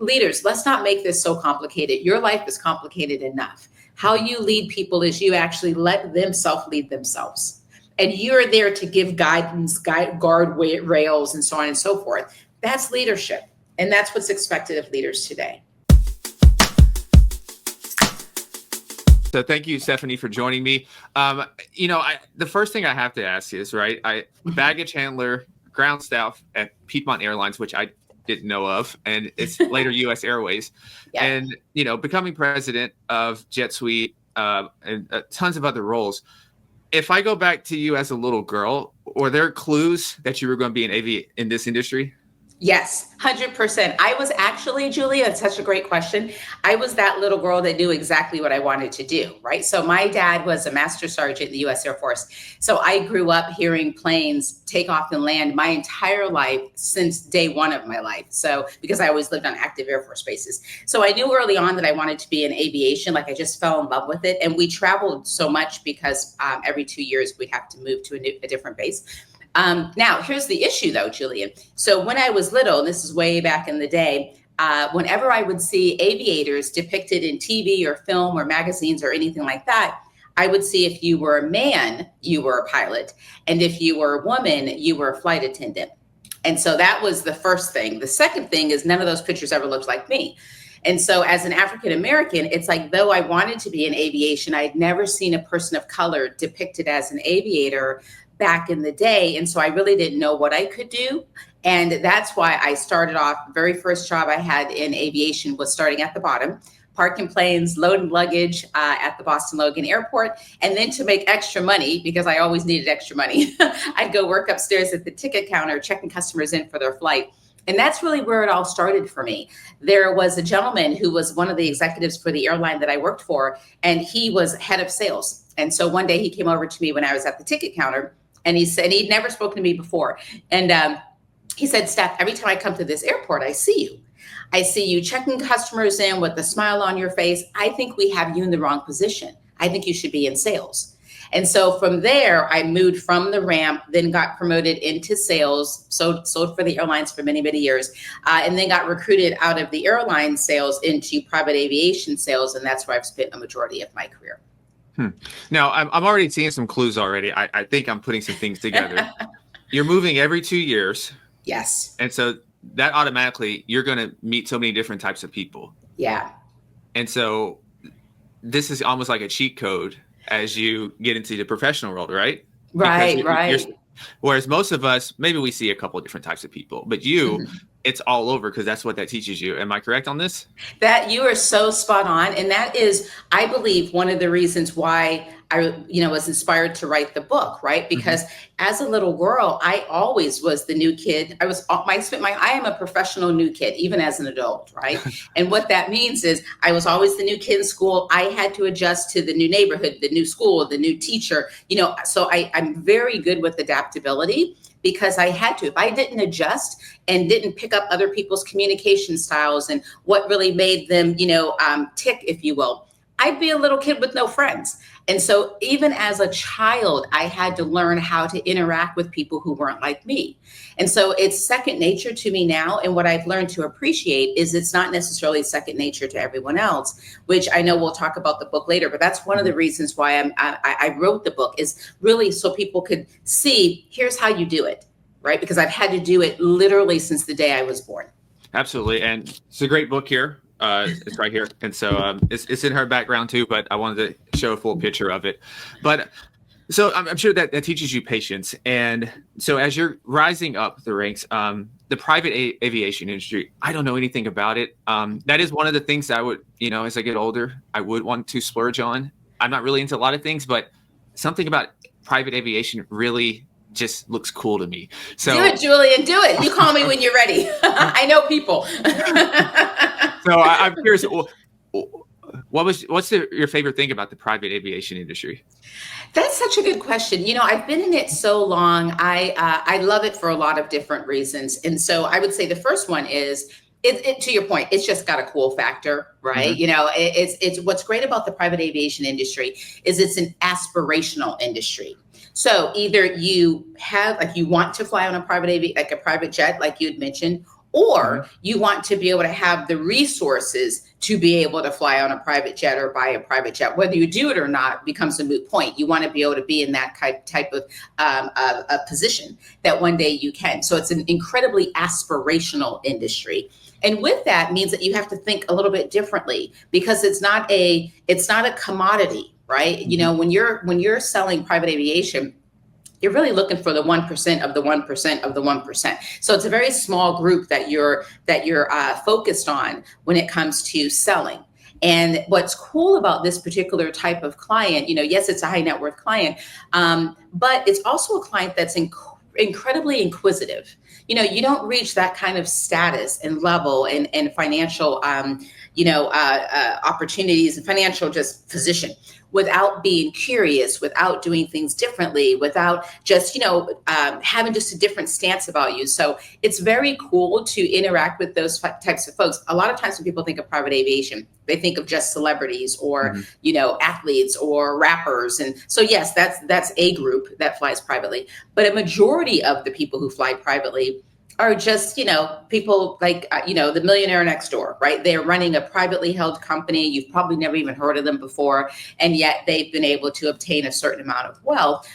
Leaders, let's not make this so complicated. Your life is complicated enough. How you lead people is you actually let them self-lead themselves. And you're there to give guidance, guard rails, and so on and so forth. That's leadership. And that's what's expected of leaders today. So thank you, Stephanie, for joining me. The first thing I have to ask is, baggage handler, ground staff at Piedmont Airlines, which I didn't know of, and it's later U.S. Airways, yeah. And becoming president of JetSuite and tons of other roles. If I go back to you as a little girl, were there clues that you were going to be in this industry? Yes, 100%. I was actually, Julia, it's such a great question. I was that little girl that knew exactly what I wanted to do, right? So my dad was a master sergeant in the U.S. Air Force. So I grew up hearing planes take off and land my entire life since day one of my life. So because I always lived on active Air Force bases. So I knew early on that I wanted to be in aviation. Like I just fell in love with it. And we traveled so much because every 2 years we'd have to move to a different base. Now, here's the issue, though, Julian. So when I was little, this is way back in the day, whenever I would see aviators depicted in TV or film or magazines or anything like that, I would see if you were a man, you were a pilot. And if you were a woman, you were a flight attendant. And so that was the first thing. The second thing is none of those pictures ever looked like me. And so as an African American, it's like, though I wanted to be in aviation, I had never seen a person of color depicted as an aviator back in the day. And so I really didn't know what I could do. And that's why I started off, very first job I had in aviation was starting at the bottom, parking planes, loading luggage at the Boston Logan Airport. And then to make extra money, because I always needed extra money, I'd go work upstairs at the ticket counter, checking customers in for their flight. And that's really where it all started for me. There was a gentleman who was one of the executives for the airline that I worked for, and he was head of sales. And so one day he came over to me when I was at the ticket counter, and he said, he'd never spoken to me before. And he said, Steph, every time I come to this airport, I see you. I see you checking customers in with a smile on your face. I think we have you in the wrong position. I think you should be in sales. And so from there, I moved from the ramp, then got promoted into sales, sold for the airlines for many, many years, and then got recruited out of the airline sales into private aviation sales. And that's where I've spent a majority of my career. Now, I'm already seeing some clues already. I think I'm putting some things together. You're moving every 2 years. Yes. And so that automatically, you're going to meet so many different types of people. Yeah. And so this is almost like a cheat code as you get into the professional world, right? Right. Whereas most of us, maybe we see a couple of different types of people, but you, it's all over because that's what that teaches you. Am I correct on this? That you are so spot on. And that is, I believe, one of the reasons why I, was inspired to write the book, right? Because as a little girl, I always was the new kid. I am a professional new kid, even as an adult, right? And what that means is I was always the new kid in school. I had to adjust to the new neighborhood, the new school, the new teacher, so I'm very good with adaptability. Because I had to. If I didn't adjust and didn't pick up other people's communication styles and what really made them, tick, if you will, I'd be a little kid with no friends. And so even as a child, I had to learn how to interact with people who weren't like me. And so it's second nature to me now. And what I've learned to appreciate is it's not necessarily second nature to everyone else, which I know we'll talk about the book later. But that's one of the reasons why I wrote the book, is really so people could see, here's how you do it, right? Because I've had to do it literally since the day I was born. Absolutely. And it's a great book here. It's right here. And so it's in her background too, but I wanted to show a full picture of it. But so I'm sure that teaches you patience. And so as you're rising up the ranks, the private aviation industry, I don't know anything about it. That is one of the things that I would, as I get older, I would want to splurge on. I'm not really into a lot of things, but something about private aviation really just looks cool to me. So do it, Julian, do it. You call me when you're ready. I know people. So I'm curious, what's your favorite thing about the private aviation industry? That's such a good question. I've been in it so long. I love it for a lot of different reasons. And so I would say the first one is, to your point, it's just got a cool factor, right? It's what's great about the private aviation industry is it's an aspirational industry. So either you have, you want to fly on a private jet, like you had mentioned, or you want to be able to have the resources to be able to fly on a private jet or buy a private jet. Whether you do it or not becomes a moot point. You want to be able to be in that type of a position that one day you can. So it's an incredibly aspirational industry. And with that means that you have to think a little bit differently, because it's not a commodity, right? You know, when you're selling private aviation, you're really looking for the 1% of the 1% of the 1%. So it's a very small group that you're focused on when it comes to selling. And what's cool about this particular type of client, you know, yes, it's a high net worth client, but it's also a client that's incredibly inquisitive. You know, you don't reach that kind of status and level and financial, opportunities and financial just position without being curious, without doing things differently, without just, having just a different stance about you. So it's very cool to interact with those types of folks. A lot of times when people think of private aviation, they think of just celebrities or, athletes or rappers. And so, yes, that's a group that flies privately. But a majority of the people who fly privately are just, people like, the millionaire next door, right? They're running a privately held company. You've probably never even heard of them before. And yet they've been able to obtain a certain amount of wealth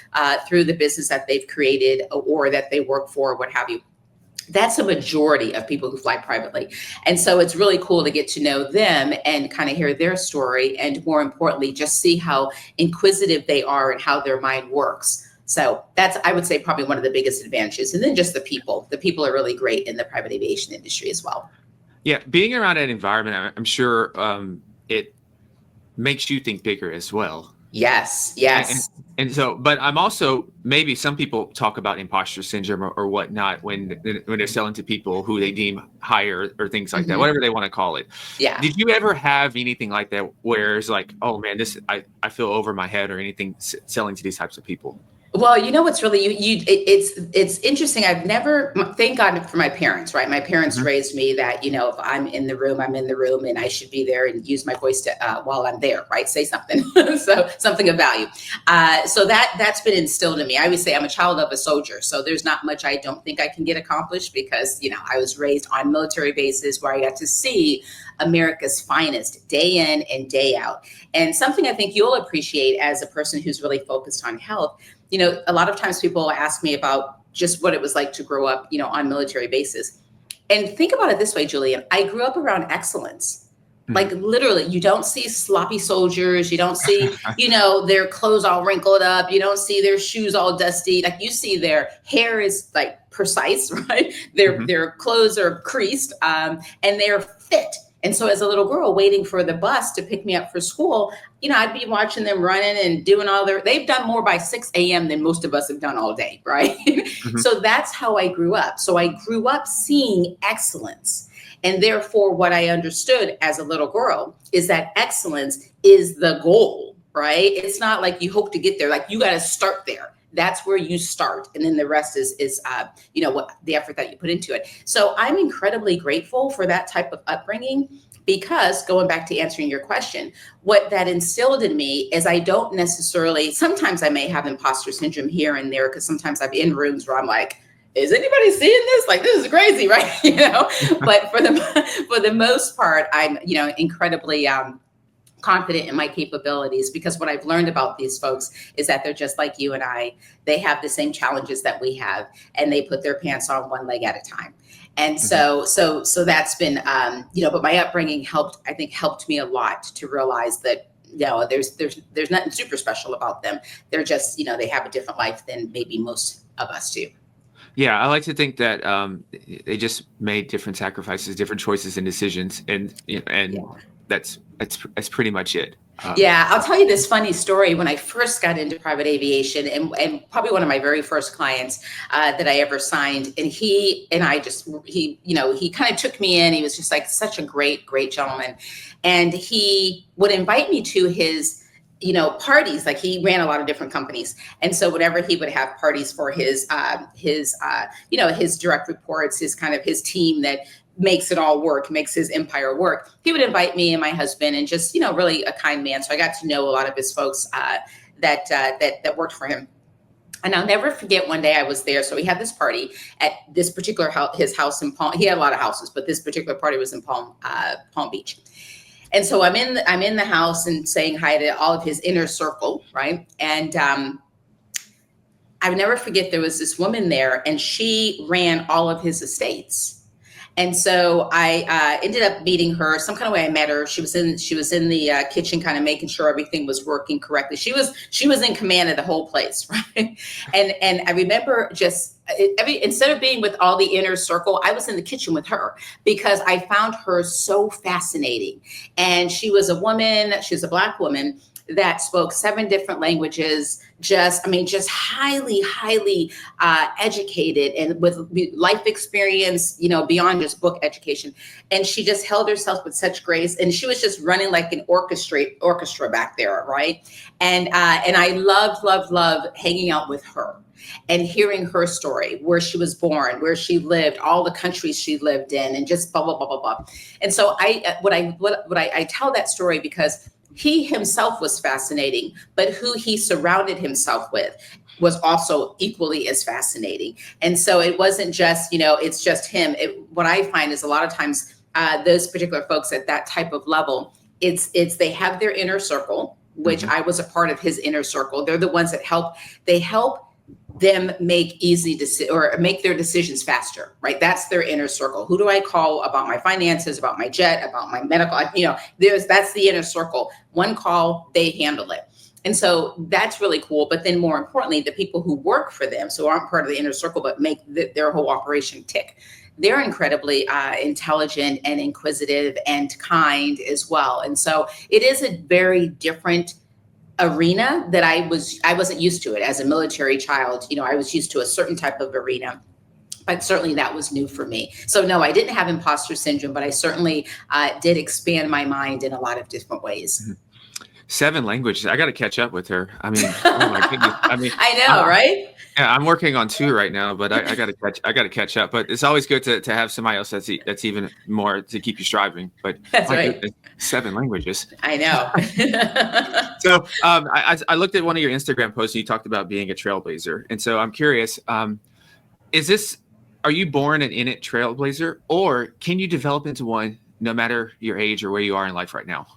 through the business that they've created or that they work for, what have you. That's a majority of people who fly privately. And so it's really cool to get to know them and kind of hear their story. And more importantly, just see how inquisitive they are and how their mind works. So that's, I would say, probably one of the biggest advantages. And then just the people are really great in the private aviation industry as well. Yeah. Being around that environment, I'm sure it makes you think bigger as well. Yes. And so, but I'm also, maybe some people talk about imposter syndrome or whatnot when they're selling to people who they deem higher or things like that, whatever they want to call it. Yeah. Did you ever have anything like that where it's like, oh man, I feel over my head or anything selling to these types of people? Well, you know what's really it's interesting. I've never, thank God for my parents, right? My parents raised me that, if I'm in the room, I'm in the room, and I should be there and use my voice to while I'm there, right? Say something, so something of value. So that's been instilled in me. I always say I'm a child of a soldier, so there's not much I don't think I can get accomplished because I was raised on military bases where I got to see America's finest day in and day out. And something I think you'll appreciate as a person who's really focused on health. A lot of times people ask me about just what it was like to grow up, on military bases. And think about it this way, Julian. I grew up around excellence. Like literally, you don't see sloppy soldiers. You don't see, their clothes all wrinkled up. You don't see their shoes all dusty. Like you see their hair is like precise, right? Their clothes are creased and they're fit. And so as a little girl waiting for the bus to pick me up for school, I'd be watching them running and doing they've done more by 6 a.m. than most of us have done all day, right? So that's how I grew up. So I grew up seeing excellence. And therefore, what I understood as a little girl is that excellence is the goal, right? It's not like you hope to get there. Like you got to start there. That's where you start. And then the rest is what the effort that you put into it. So I'm incredibly grateful for that type of upbringing because going back to answering your question, what that instilled in me is I don't necessarily, sometimes I may have imposter syndrome here and there because sometimes I'm in rooms where I'm like, is anybody seeing this? Like, this is crazy, right? But for the most part, I'm, incredibly, confident in my capabilities because what I've learned about these folks is that they're just like you and I. They have the same challenges that we have, and they put their pants on one leg at a time. And so that's been, but my upbringing helped me a lot to realize that, there's nothing super special about them. They're just, they have a different life than maybe most of us do. Yeah, I like to think that they just made different sacrifices, different choices and decisions, and that's pretty much it. I'll tell you this funny story. When I first got into private aviation, and probably one of my very first clients that I ever signed, and he kind of took me in. He was just like such a great gentleman, and he would invite me to his parties. Like he ran a lot of different companies. And so whenever he would have parties for his direct reports, his team that makes it all work, makes his empire work, he would invite me and my husband and just, really a kind man. So I got to know a lot of his folks that worked for him. And I'll never forget one day I was there. So we had this party at this particular house, his house in Palm. He had a lot of houses, but this particular party was in Palm Beach. And so I'm in the house and saying hi to all of his inner circle, right? And I'll never forget there was this woman there, and she ran all of his estates. And so I ended up meeting her some kind of way. I met her. She was in the kitchen, kind of making sure everything was working correctly. She was in command of the whole place, right? And I remember instead of being with all the inner circle, I was in the kitchen with her because I found her so fascinating. And she was a woman. She was a Black woman that spoke 7 different languages, just highly educated and with life experience, beyond just book education. And she just held herself with such grace. And she was just running like an orchestra back there, right? And I loved hanging out with her and hearing her story, where she was born, where she lived, all the countries she lived in, and just blah, blah, blah, blah, blah. And so I tell that story because he himself was fascinating, but who he surrounded himself with was also equally as fascinating. And so it wasn't just, it's just him. What I find is a lot of times those particular folks at that type of level, it's they have their inner circle, which I was a part of his inner circle. They're the ones that help them make make their decisions faster, right? That's their inner circle. Who do I call about my finances, about my jet, about my medical, that's the inner circle. One call, they handle it. And so that's really cool. But then more importantly, the people who work for them, so aren't part of the inner circle, but make their whole operation tick, they're incredibly intelligent and inquisitive and kind as well. And so it is a very different arena that I wasn't used to it as a military child. I was used to a certain type of arena, but certainly that was new for me. So no, I didn't have imposter syndrome, but I certainly did expand my mind in a lot of different ways. 7 languages. I got to catch up with her. I mean, oh my goodness. I know, right? Yeah, I'm working on 2 right now, but I got to catch up. But it's always good to have somebody else that's even more to keep you striving. But that's right. Goodness, 7 languages. I know. So I looked at one of your Instagram posts. And you talked about being a trailblazer, and so I'm curious: are you born an innate trailblazer, or can you develop into one no matter your age or where you are in life right now?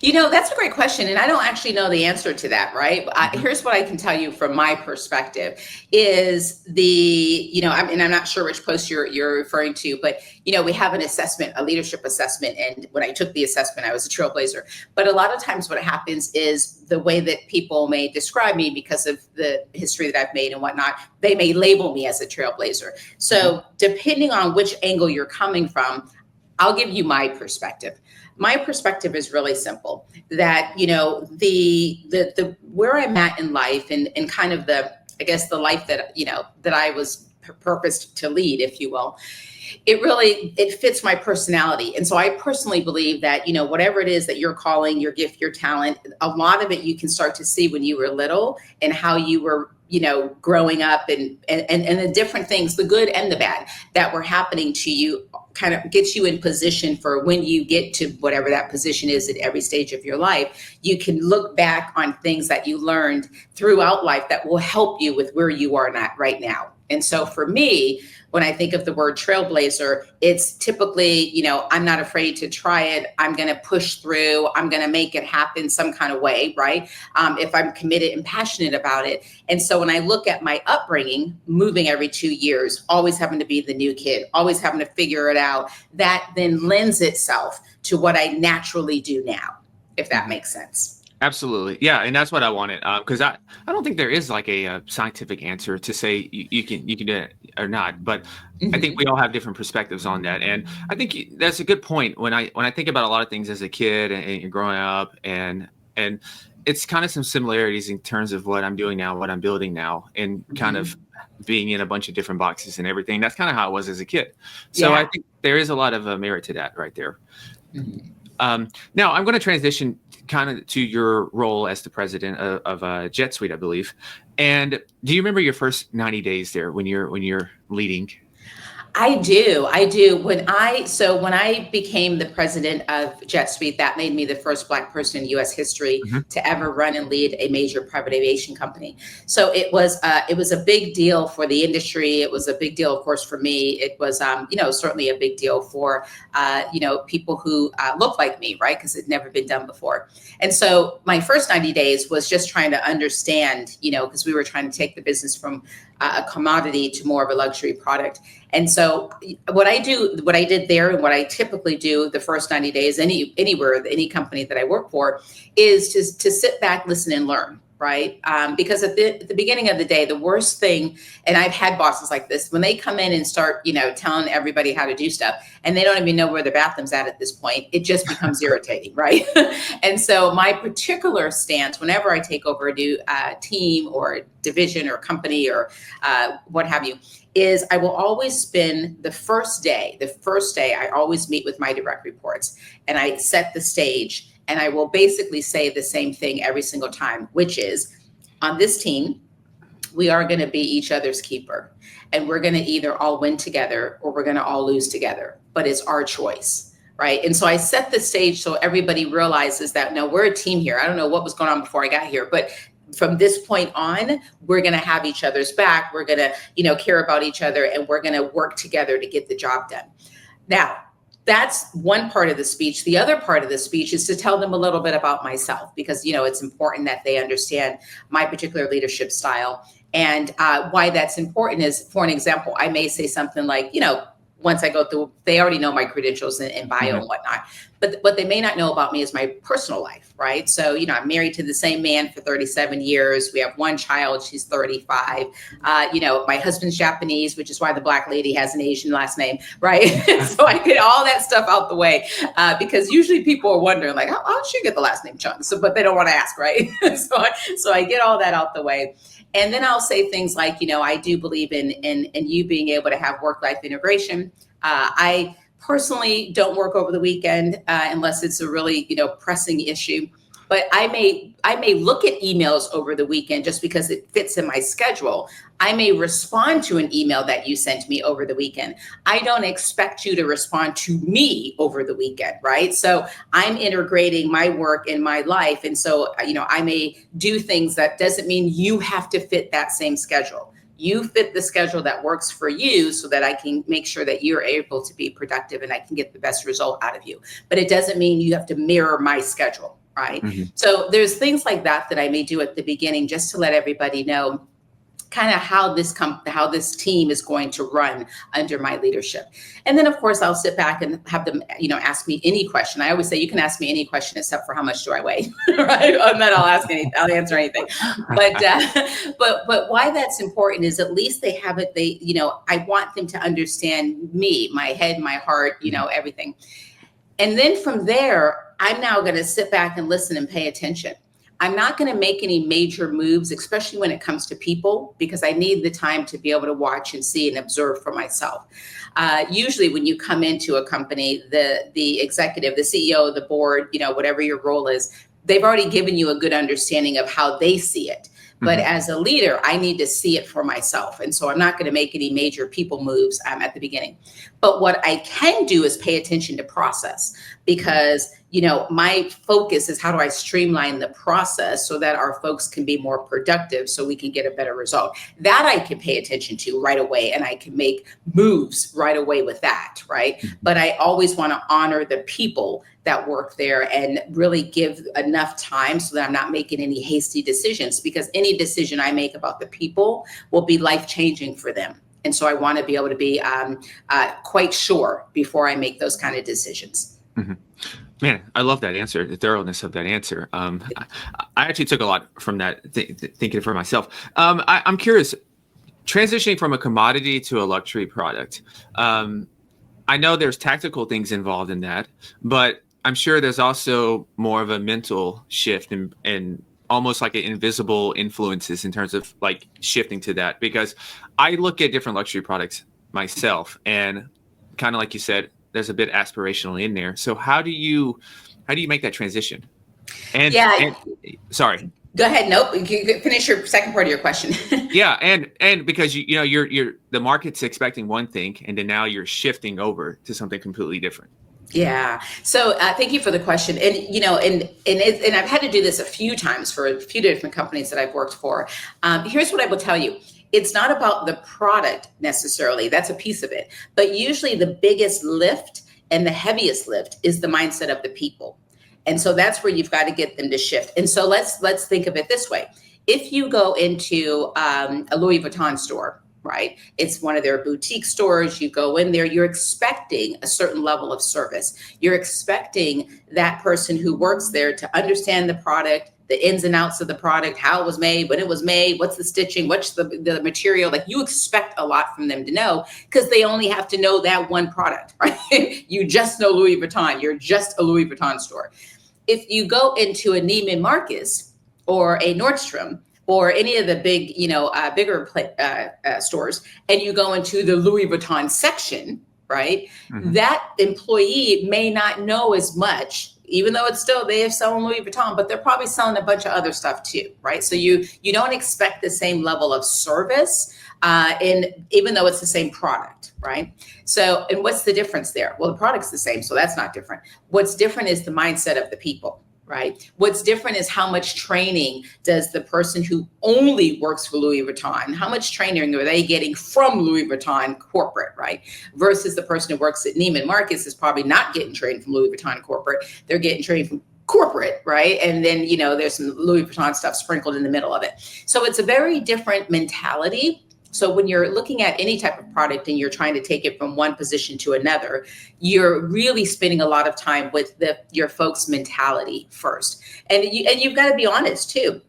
That's a great question. And I don't actually know the answer to that, right? Here's what I can tell you from my perspective is I'm not sure which post you're referring to, but, we have an assessment, a leadership assessment. And when I took the assessment, I was a trailblazer. But a lot of times what happens is the way that people may describe me because of the history that I've made and whatnot, they may label me as a trailblazer. So depending on which angle you're coming from, I'll give you my perspective. My perspective is really simple, that, the where I'm at in life and kind of the life that I was purposed to lead, if you will, it fits my personality. And so I personally believe that, whatever it is that you're calling, your gift, your talent, a lot of it you can start to see when you were little and how you were, growing up and the different things, the good and the bad that were happening to you, kind of gets you in position for when you get to whatever that position is at every stage of your life. You can look back on things that you learned throughout life that will help you with where you are at right now. And so for me, when I think of the word trailblazer, it's typically, I'm not afraid to try it. I'm going to push through. I'm going to make it happen some kind of way, right? If I'm committed and passionate about it. And so when I look at my upbringing, moving every 2 years, always having to be the new kid, always having to figure it out, that then lends itself to what I naturally do now, if that makes sense. Absolutely. Yeah. And that's what I wanted. Because I don't think there is like a scientific answer to say you can do it or not. But I think we all have different perspectives on that. And I think that's a good point. When I think about a lot of things as a kid and growing up and it's kind of some similarities in terms of what I'm doing now, what I'm building now, and kind of being in a bunch of different boxes and everything. That's kind of how it was as a kid. So I think there is a lot of merit to that right there. Now I'm going to transition kind of to your role as the president of JetSuite, I believe. And do you remember your first 90 days there when you're leading? I do. I do. When I became the president of JetSuite, that made me the first Black person in U.S. history Mhm. to ever run and lead a major private aviation company. So it was a big deal for the industry. It was a big deal, of course, for me. It was certainly a big deal for people who look like me, right? Because it'd never been done before. And so my first 90 days was just trying to understand, because we were trying to take the business from a commodity to more of a luxury product. And so what I did there, and what I typically do the first 90 days, anywhere, any company that I work for, is to sit back, listen, and learn. Right. Because at the beginning of the day, the worst thing, and I've had bosses like this, when they come in and start, telling everybody how to do stuff, and they don't even know where the bathroom's at this point, it just becomes irritating. Right. And so my particular stance, whenever I take over a new team or division or company or what have you, is I will always spend the first day, I always meet with my direct reports and I set the stage, and I will basically say the same thing every single time, which is, on this team, we are going to be each other's keeper, and we're going to either all win together or we're going to all lose together, but it's our choice. Right. And so I set the stage so everybody realizes that, no, we're a team here. I don't know what was going on before I got here, but from this point on, we're going to have each other's back. We're going to, care about each other, and we're going to work together to get the job done. Now, that's one part of the speech. The other part of the speech is to tell them a little bit about myself, because, it's important that they understand my particular leadership style. And why that's important is, for an example, I may say something like, once I go through, they already know my credentials and bio and whatnot. But what they may not know about me is my personal life, right? So, I'm married to the same man for 37 years. We have one child, she's 35. My husband's Japanese, which is why the Black lady has an Asian last name, right? So I get all that stuff out the way, because usually people are wondering, like, how did she get the last name Chung? So, but they don't want to ask, right? So I get all that out the way. And then I'll say things like, I do believe in you being able to have work-life integration. I personally don't work over the weekend unless it's a really, pressing issue. But I may look at emails over the weekend just because it fits in my schedule. I may respond to an email that you sent me over the weekend. I don't expect you to respond to me over the weekend, right? So I'm integrating my work in my life. And so, I may do things that doesn't mean you have to fit that same schedule. You fit the schedule that works for you so that I can make sure that you're able to be productive and I can get the best result out of you. But it doesn't mean you have to mirror my schedule, right? Mm-hmm. So there's things like that I may do at the beginning just to let everybody know kind of how this team is going to run under my leadership. And then, of course, I'll sit back and have them, ask me any question. I always say, you can ask me any question except for how much do I weigh, right? And then I'll answer anything. But why that's important is, at least they have it. I want them to understand me, my head, my heart, everything. And then from there, I'm now going to sit back and listen and pay attention. I'm not going to make any major moves, especially when it comes to people, because I need the time to be able to watch and see and observe for myself. Usually when you come into a company, the executive, the CEO, the board, whatever your role is, they've already given you a good understanding of how they see it. But as a leader, I need to see it for myself. And so I'm not going to make any major people moves at the beginning. But what I can do is pay attention to process, because, my focus is, how do I streamline the process so that our folks can be more productive, so we can get a better result? That I can pay attention to right away, and I can make moves right away with that, right? But I always want to honor the people that work there and really give enough time so that I'm not making any hasty decisions, because any decision I make about the people will be life-changing for them. And so I want to be able to be quite sure before I make those kind of decisions. Mm-hmm. Man, I love that answer, the thoroughness of that answer. I actually took a lot from that, thinking for myself. I'm curious, transitioning from a commodity to a luxury product. I know there's tactical things involved in that, but I'm sure there's also more of a mental shift and almost like an invisible influences in terms of like shifting to that, because I look at different luxury products myself, and kind of like you said, there's a bit aspirational in there. So how do you make that transition? And sorry. Go ahead. Nope. You can finish your second part of your question. Yeah, and because you know you're the market's expecting one thing, and then now you're shifting over to something completely different. Yeah. So thank you for the question. And and I've had to do this a few times for a few different companies that I've worked for. Here's what I will tell you. It's not about the product necessarily. That's a piece of it. But usually the biggest lift and the heaviest lift is the mindset of the people. And so that's where you've got to get them to shift. And so let's think of it this way. If you go into a Louis Vuitton store, right? It's one of their boutique stores. You go in there, you're expecting a certain level of service. You're expecting that person who works there to understand the product, the ins and outs of the product, how it was made, when it was made, what's the stitching, what's the material. Like, you expect a lot from them to know, because they only have to know that one product, right? You just know Louis Vuitton. You're just a Louis Vuitton store. If you go into a Neiman Marcus or a Nordstrom or any of the big, bigger stores, and you go into the Louis Vuitton section, right? Mm-hmm. That employee may not know as much, even though it's still, they are selling Louis Vuitton, but they're probably selling a bunch of other stuff too, right? So you don't expect the same level of service, even though it's the same product, right? So, and what's the difference there? Well, the product's the same, so that's not different. What's different is the mindset of the people, right? What's different is how much training does the person who only works for Louis Vuitton, how much training are they getting from Louis Vuitton corporate, right? Versus the person who works at Neiman Marcus is probably not getting trained from Louis Vuitton corporate. They're getting trained from corporate, right? And then, there's some Louis Vuitton stuff sprinkled in the middle of it. So it's a very different mentality. So when you're looking at any type of product and you're trying to take it from one position to another, you're really spending a lot of time with your folks' mentality first. And you've got to be honest too.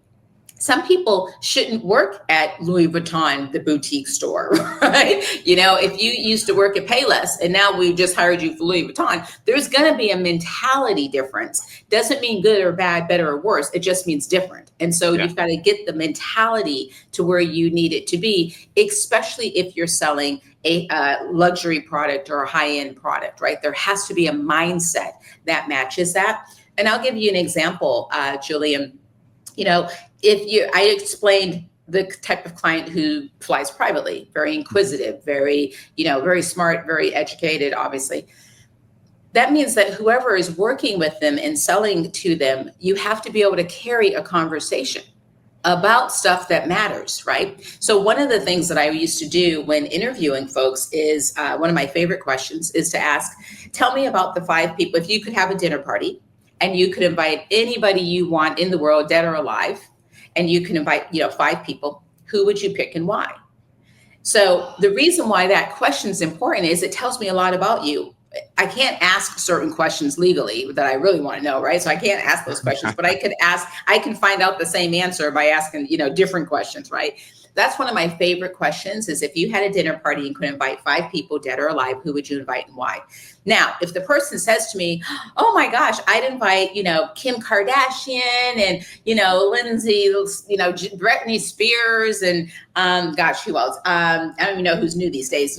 Some people shouldn't work at Louis Vuitton, the boutique store, right? If you used to work at Payless and now we just hired you for Louis Vuitton, there's going to be a mentality difference. Doesn't mean good or bad, better or worse. It just means different. And so You've got to get the mentality to where you need it to be, especially if you're selling a luxury product or a high-end product, right? There has to be a mindset that matches that. And I'll give you an example, Julian. I explained the type of client who flies privately, very inquisitive, very smart, very educated, obviously. That means that whoever is working with them and selling to them, you have to be able to carry a conversation about stuff that matters, right? So one of the things that I used to do when interviewing folks is one of my favorite questions is to ask, tell me about the 5 people. If you could have a dinner party and you could invite anybody you want in the world, dead or alive, and you can invite, 5 people, who would you pick and why? So the reason why that question is important is it tells me a lot about you. I can't ask certain questions legally that I really want to know, right? So I can't ask those questions, but I can find out the same answer by asking, different questions, right? That's one of my favorite questions is, if you had a dinner party and could invite 5 people, dead or alive, who would you invite and why? Now, if the person says to me, oh my gosh, I'd invite, Kim Kardashian and, Lindsay, Britney Spears and, who else? I don't even know who's new these days,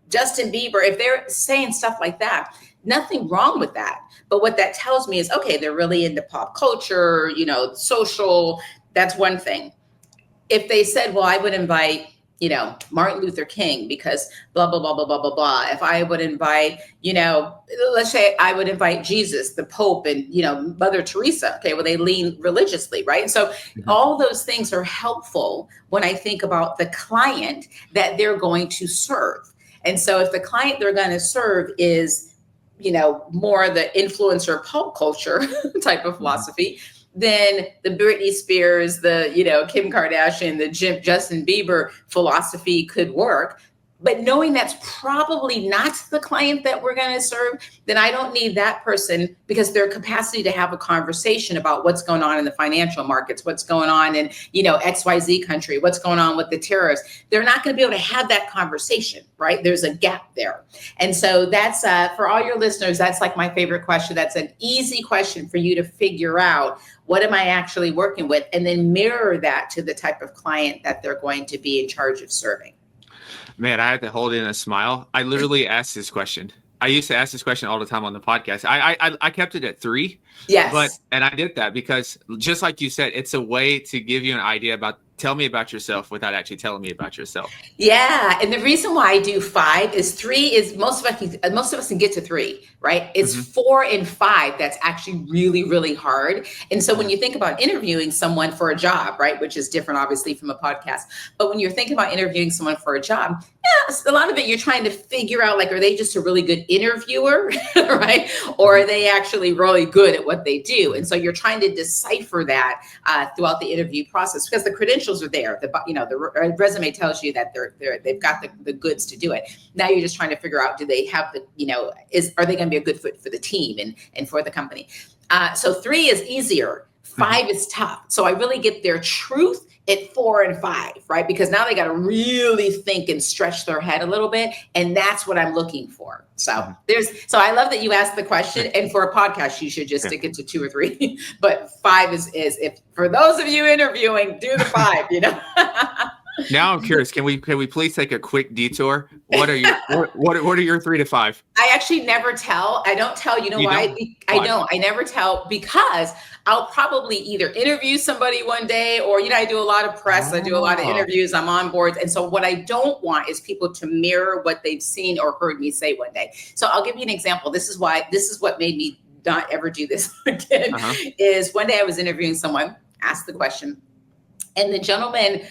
Justin Bieber. If they're saying stuff like that, nothing wrong with that. But what that tells me is, okay, they're really into pop culture, social, that's one thing. If they said, well, I would invite, Martin Luther King because blah, blah, blah, blah, blah, blah, blah. If I would invite, let's say I would invite Jesus, the Pope, and, Mother Teresa. Okay, well, they lean religiously, right? So all those things are helpful when I think about the client that they're going to serve. And so if the client they're going to serve is, more the influencer pop culture type of philosophy, then the Britney Spears, the, Kim Kardashian, the Justin Bieber philosophy could work. But knowing that's probably not the client that we're going to serve, then I don't need that person, because their capacity to have a conversation about what's going on in the financial markets, what's going on in, XYZ country, what's going on with the tariffs. They're not going to be able to have that conversation, right? There's a gap there. And so that's, for all your listeners, that's like my favorite question. That's an easy question for you to figure out, what am I actually working with? And then mirror that to the type of client that they're going to be in charge of serving. Man, I had to hold in a smile. I literally asked this question. I used to ask this question all the time on the podcast. I kept it at 3. Yes. And I did that because just like you said, it's a way to give you an idea about, tell me about yourself without actually telling me about yourself. Yeah, and the reason why I do 5 is 3 is most of us can get to 3, right? It's 4 and 5 that's actually really, really hard. And so when you think about interviewing someone for a job, right, which is different obviously from a podcast, but when you're thinking about interviewing someone for a job, yeah, a lot of it you're trying to figure out, like, are they just a really good interviewer, right? Or are they actually really good at what they do? And so you're trying to decipher that throughout the interview process, because the credentials are there. The resume tells you that they've got the goods to do it. Now you're just trying to figure out, do they have the, are they going to be a good fit for the team and for the company? So 3 is easier. 5 is tough. So I really get their truth at 4 and 5, right? Because now they got to really think and stretch their head a little bit. And that's what I'm looking for. So so I love that you asked the question. And for a podcast, you should just stick it to 2 or 3. But 5 is if for those of you interviewing, do the 5, Now I'm curious. Can we please take a quick detour? What are your 3 to 5? I actually never tell. I don't tell. You know why? I don't. I never tell because I'll probably either interview somebody one day, or I do a lot of press. I do a lot of interviews. I'm on boards, and so what I don't want is people to mirror what they've seen or heard me say one day. So I'll give you an example. This is what made me not ever do this again. Is one day I was interviewing someone, asked the question, and the gentleman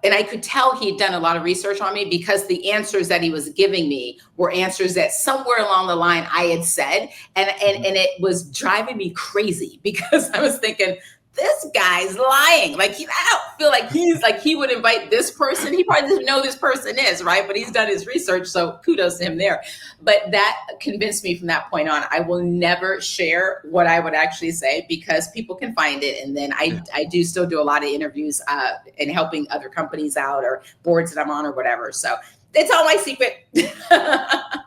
and I could tell he'd done a lot of research on me, because the answers that he was giving me were answers that somewhere along the line I had said. And it was driving me crazy, because I was thinking, this guy's lying. Like, I don't feel like he would invite this person. He probably doesn't know who this person is, right? But he's done his research, so kudos to him there. But that convinced me from that point on, I will never share what I would actually say, because people can find it. And then I do still do a lot of interviews and helping other companies out, or boards that I'm on, or whatever. So it's all my secret.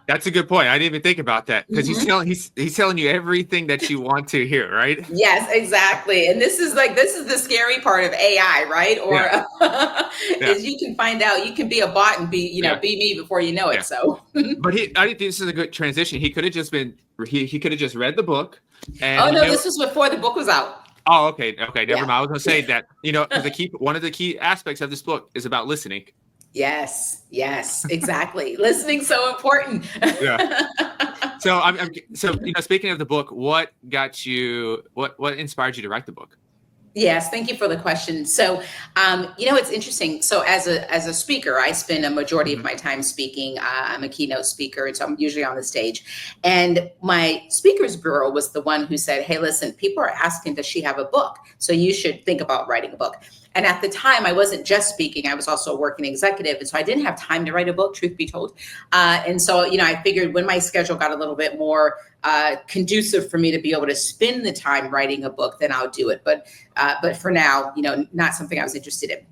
That's a good point. I didn't even think about that, because he's telling you everything that you want to hear, right? Yes, exactly. And this is the scary part of AI, right? Or is you can find out, you can be a bot and be me before you know it. So, but I think this is a good transition. He could have just been he could have just read the book. And this was before the book was out. Oh, okay, never mind. I was going to say that because one of the key aspects of this book is about listening. Yes, exactly. Listening's so important. Yeah. So speaking of the book, what got you? What inspired you to write the book? Yes, thank you for the question. So, it's interesting. So as a speaker, I spend a majority of my time speaking. I'm a keynote speaker, and so I'm usually on the stage. And my speakers bureau was the one who said, hey, listen, people are asking, does she have a book? So you should think about writing a book. And at the time, I wasn't just speaking. I was also a working executive. And so I didn't have time to write a book, truth be told. And so, I figured when my schedule got a little bit more conducive for me to be able to spend the time writing a book, then I'll do it. But for now, not something I was interested in.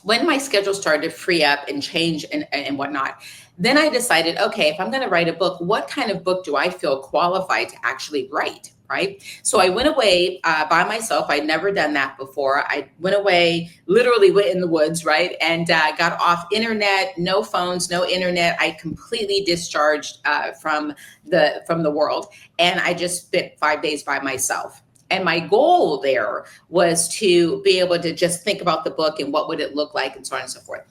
When my schedule started to free up and change and whatnot, then I decided, okay, if I'm going to write a book, what kind of book do I feel qualified to actually write? Right. So I went away by myself. I'd never done that before. I went away, literally went in the woods, right? And got off internet, no phones, no internet. I completely discharged from the world. And I just spent 5 days by myself. And my goal there was to be able to just think about the book and what would it look like and so on and so forth.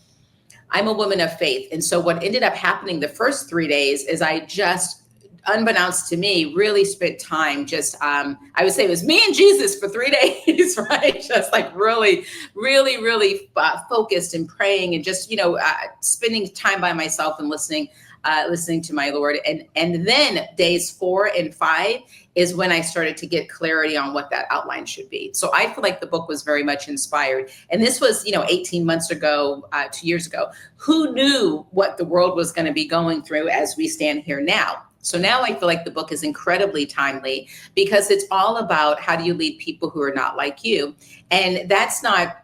I'm a woman of faith. And so what ended up happening the first 3 days is I just, unbeknownst to me, really spent time just, I would say it was me and Jesus for 3 days, right? Just like really, really, really focused and praying and just, spending time by myself and listening to my Lord. And then days 4 and 5 is when I started to get clarity on what that outline should be. So I feel like the book was very much inspired. And this was, 18 months ago, 2 years ago. Who knew what the world was going to be going through as we stand here now? So now I feel like the book is incredibly timely, because it's all about how do you lead people who are not like you. And that's not,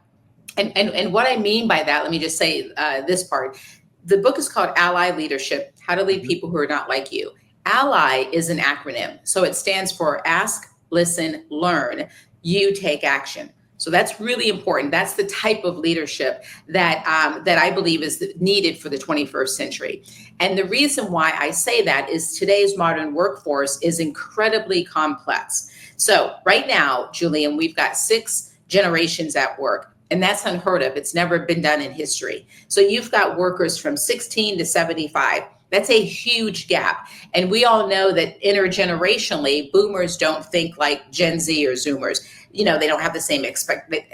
and what I mean by that, let me just say this part. The book is called Ally Leadership, How to Lead People Who Are Not Like You. Ally is an acronym. So it stands for ask, listen, learn, you take action. So that's really important. That's the type of leadership that that I believe is needed for the 21st century. And the reason why I say that is today's modern workforce is incredibly complex. So right now, Julian, we've got 6 generations at work, and that's unheard of. It's never been done in history. So you've got workers from 16 to 75. That's a huge gap. And we all know that intergenerationally, boomers don't think like Gen Z or Zoomers. You know, they don't have the same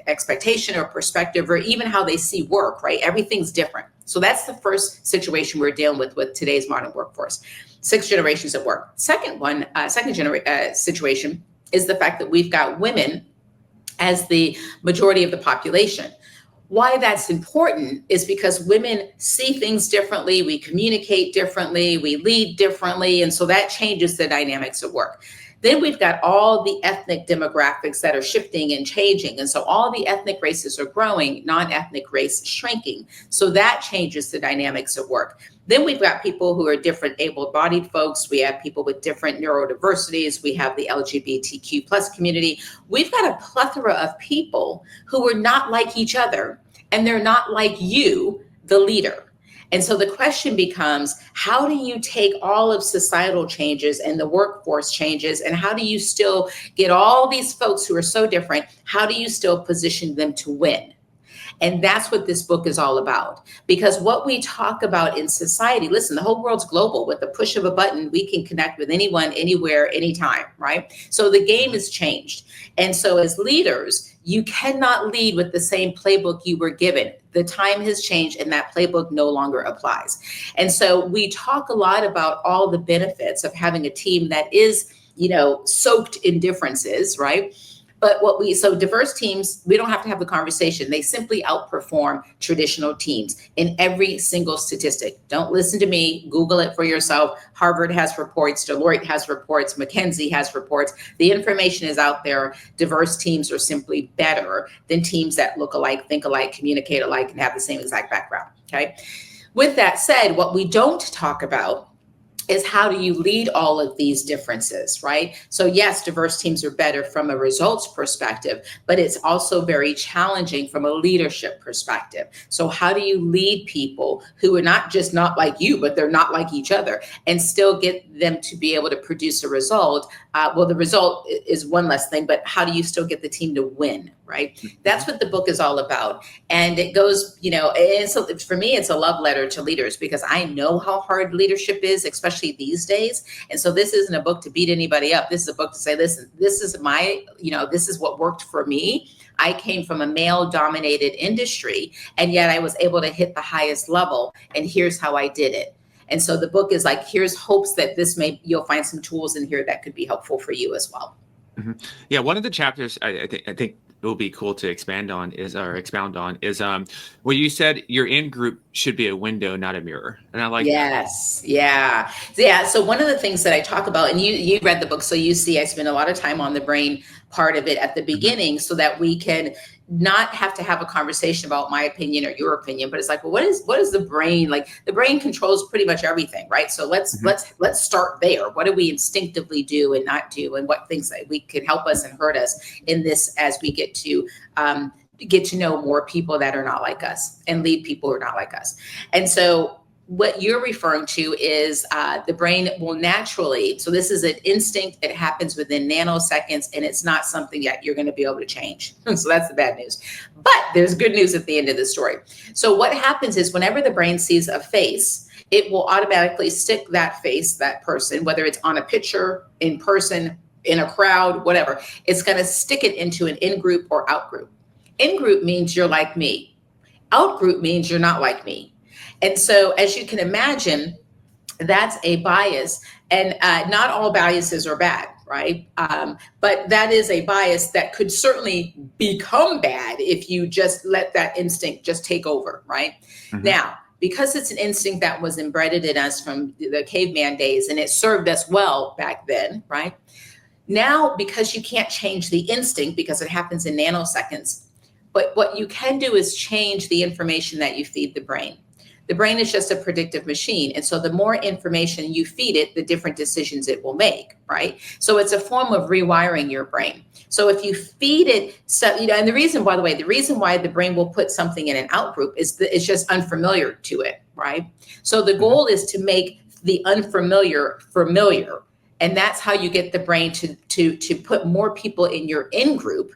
expectation or perspective or even how they see work, right? Everything's different. So that's the first situation we're dealing with today's modern workforce. 6 generations at work. Second situation is the fact that we've got women as the majority of the population. Why that's important is because women see things differently, we communicate differently, we lead differently, and so that changes the dynamics of work. Then we've got all the ethnic demographics that are shifting and changing, and so all the ethnic races are growing, non-ethnic race shrinking, so that changes the dynamics of work. Then we've got people who are different able-bodied folks. We have people with different neurodiversities. We have the LGBTQ plus community. We've got a plethora of people who are not like each other, and they're not like you, the leader. And so the question becomes, how do you take all of societal changes and the workforce changes, and how do you still get all these folks who are so different, how do you still position them to win? And that's what this book is all about. Because what we talk about in society, listen, the whole world's global. With the push of a button, we can connect with anyone, anywhere, anytime, right? So the game has changed. And so as leaders, you cannot lead with the same playbook you were given. The time has changed and that playbook no longer applies. And so we talk a lot about all the benefits of having a team that is, soaked in differences, right? But so diverse teams, we don't have to have the conversation. They simply outperform traditional teams in every single statistic. Don't listen to me, Google it for yourself. Harvard has reports, Deloitte has reports, McKinsey has reports. The information is out there. Diverse teams are simply better than teams that look alike, think alike, communicate alike, and have the same exact background, okay? With that said, what we don't talk about is how do you lead all of these differences, right? So yes, diverse teams are better from a results perspective, but it's also very challenging from a leadership perspective. So how do you lead people who are not just not like you, but they're not like each other, and still get them to be able to produce a result? Well, the result is one less thing, but how do you still get the team to win, right? That's what the book is all about. And it goes, and so for me, it's a love letter to leaders, because I know how hard leadership is, especially these days. And so this isn't a book to beat anybody up. This is a book to say, listen, this is this is what worked for me. I came from a male dominated industry, and yet I was able to hit the highest level. And here's how I did it. And so the book is like, here's hopes that you'll find some tools in here that could be helpful for you as well. Mm-hmm. Yeah, one of the chapters I think it will be cool to expound on is well, you said your in-group should be a window, not a mirror. And I like yes. That. Yeah. So one of the things that I talk about, and you read the book, so you see I spend a lot of time on the brain part of it at the beginning, so that we can not have to have a conversation about my opinion or your opinion, but it's like, well, what is the brain like? The brain controls pretty much everything, right? So let's start there. What do we instinctively do and not do, and what things that we could help us and hurt us in this as we get to know more people that are not like us and lead people who are not like us. And so what you're referring to is the brain will naturally, so this is an instinct, it happens within nanoseconds, and it's not something that you're going to be able to change. So that's the bad news. But there's good news at the end of the story. So what happens is whenever the brain sees a face, it will automatically stick that face, that person, whether it's on a picture, in person, in a crowd, whatever, it's going to stick it into an in-group or out-group. In-group means you're like me. Out-group means you're not like me. And so, as you can imagine, that's a bias, and not all biases are bad, right? But that is a bias that could certainly become bad if you just let that instinct just take over, right? Mm-hmm. Now, because it's an instinct that was embedded in us from the caveman days, and it served us well back then, right? Now, because you can't change the instinct because it happens in nanoseconds, but what you can do is change the information that you feed the brain. The brain is just a predictive machine. And so the more information you feed it, the different decisions it will make, right? So it's a form of rewiring your brain. So if you feed it, so, and the reason, by the way, the reason why the brain will put something in an out group is that it's just unfamiliar to it, right? So the goal is to make the unfamiliar familiar. And that's how you get the brain to put more people in your in group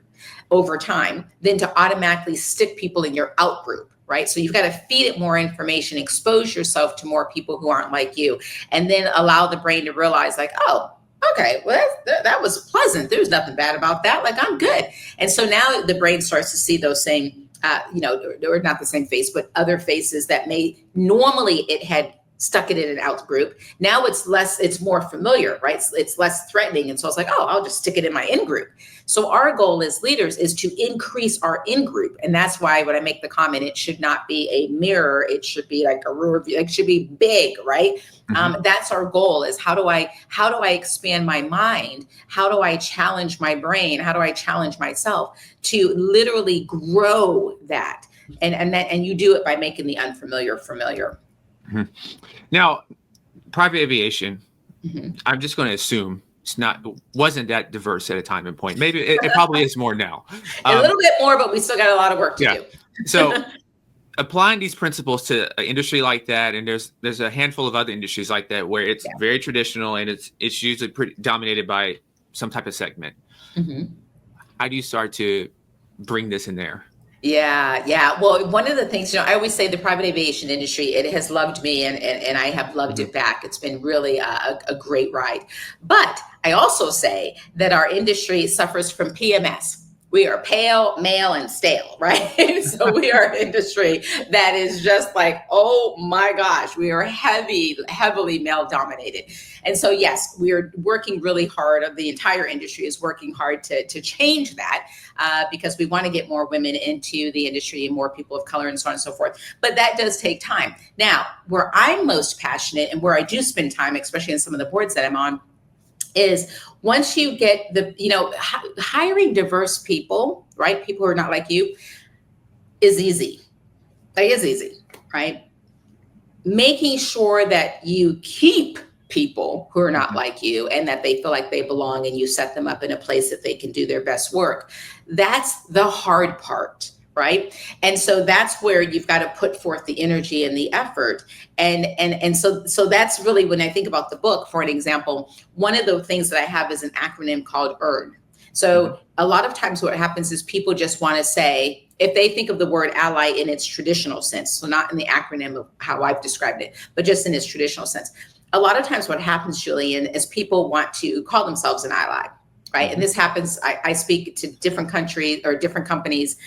over time than to automatically stick people in your out group, right? So you've got to feed it more information, expose yourself to more people who aren't like you, and then allow the brain to realize like, oh, okay, well, that was pleasant. There's nothing bad about that. Like, I'm good. And so now the brain starts to see those same, or not the same face, but other faces that may normally it had stuck it in an out group. Now it's more familiar, right? It's less threatening. And so it's like, oh, I'll just stick it in my in group. So our goal as leaders is to increase our in group. And that's why when I make the comment, it should not be a mirror. It should be like a rear view. It should be big, right? That's our goal, is how do I expand my mind? How do I challenge my brain? How do I challenge myself to literally grow that? And you do it by making the unfamiliar familiar. Now, private aviation, I'm just going to assume wasn't that diverse at a time and point. Maybe it probably is more now. A little bit more, but we still got a lot of work to do. So applying these principles to an industry like that, and there's a handful of other industries like that where it's very traditional and it's usually pretty dominated by some type of segment. How do you start to bring this in there? Yeah. Well, one of the things, I always say the private aviation industry, it has loved me and I have loved it back. It's been really a great ride. But I also say that our industry suffers from PMS. We are pale, male, and stale, right? So we are an industry that is just like, oh my gosh, we are heavily male dominated. And so, yes, we are working really hard. The entire industry is working hard to change that because we want to get more women into the industry and more people of color and so on and so forth. But that does take time. Now, where I'm most passionate and where I do spend time, especially in some of the boards that I'm on, is once you get hiring diverse people, right? People who are not like you is easy. It is easy, right? Making sure that you keep people who are not like you and that they feel like they belong and you set them up in a place that they can do their best work. That's the hard part, right? And so that's where you've got to put forth the energy and the effort. And so that's really, when I think about the book, for an example, one of the things that I have is an acronym called EARN. So a lot of times what happens is people just want to say, if they think of the word ally in its traditional sense, so not in the acronym of how I've described it, but just in its traditional sense. A lot of times what happens, Julian, is people want to call themselves an ally. Right. And this happens. I speak to different countries or different companies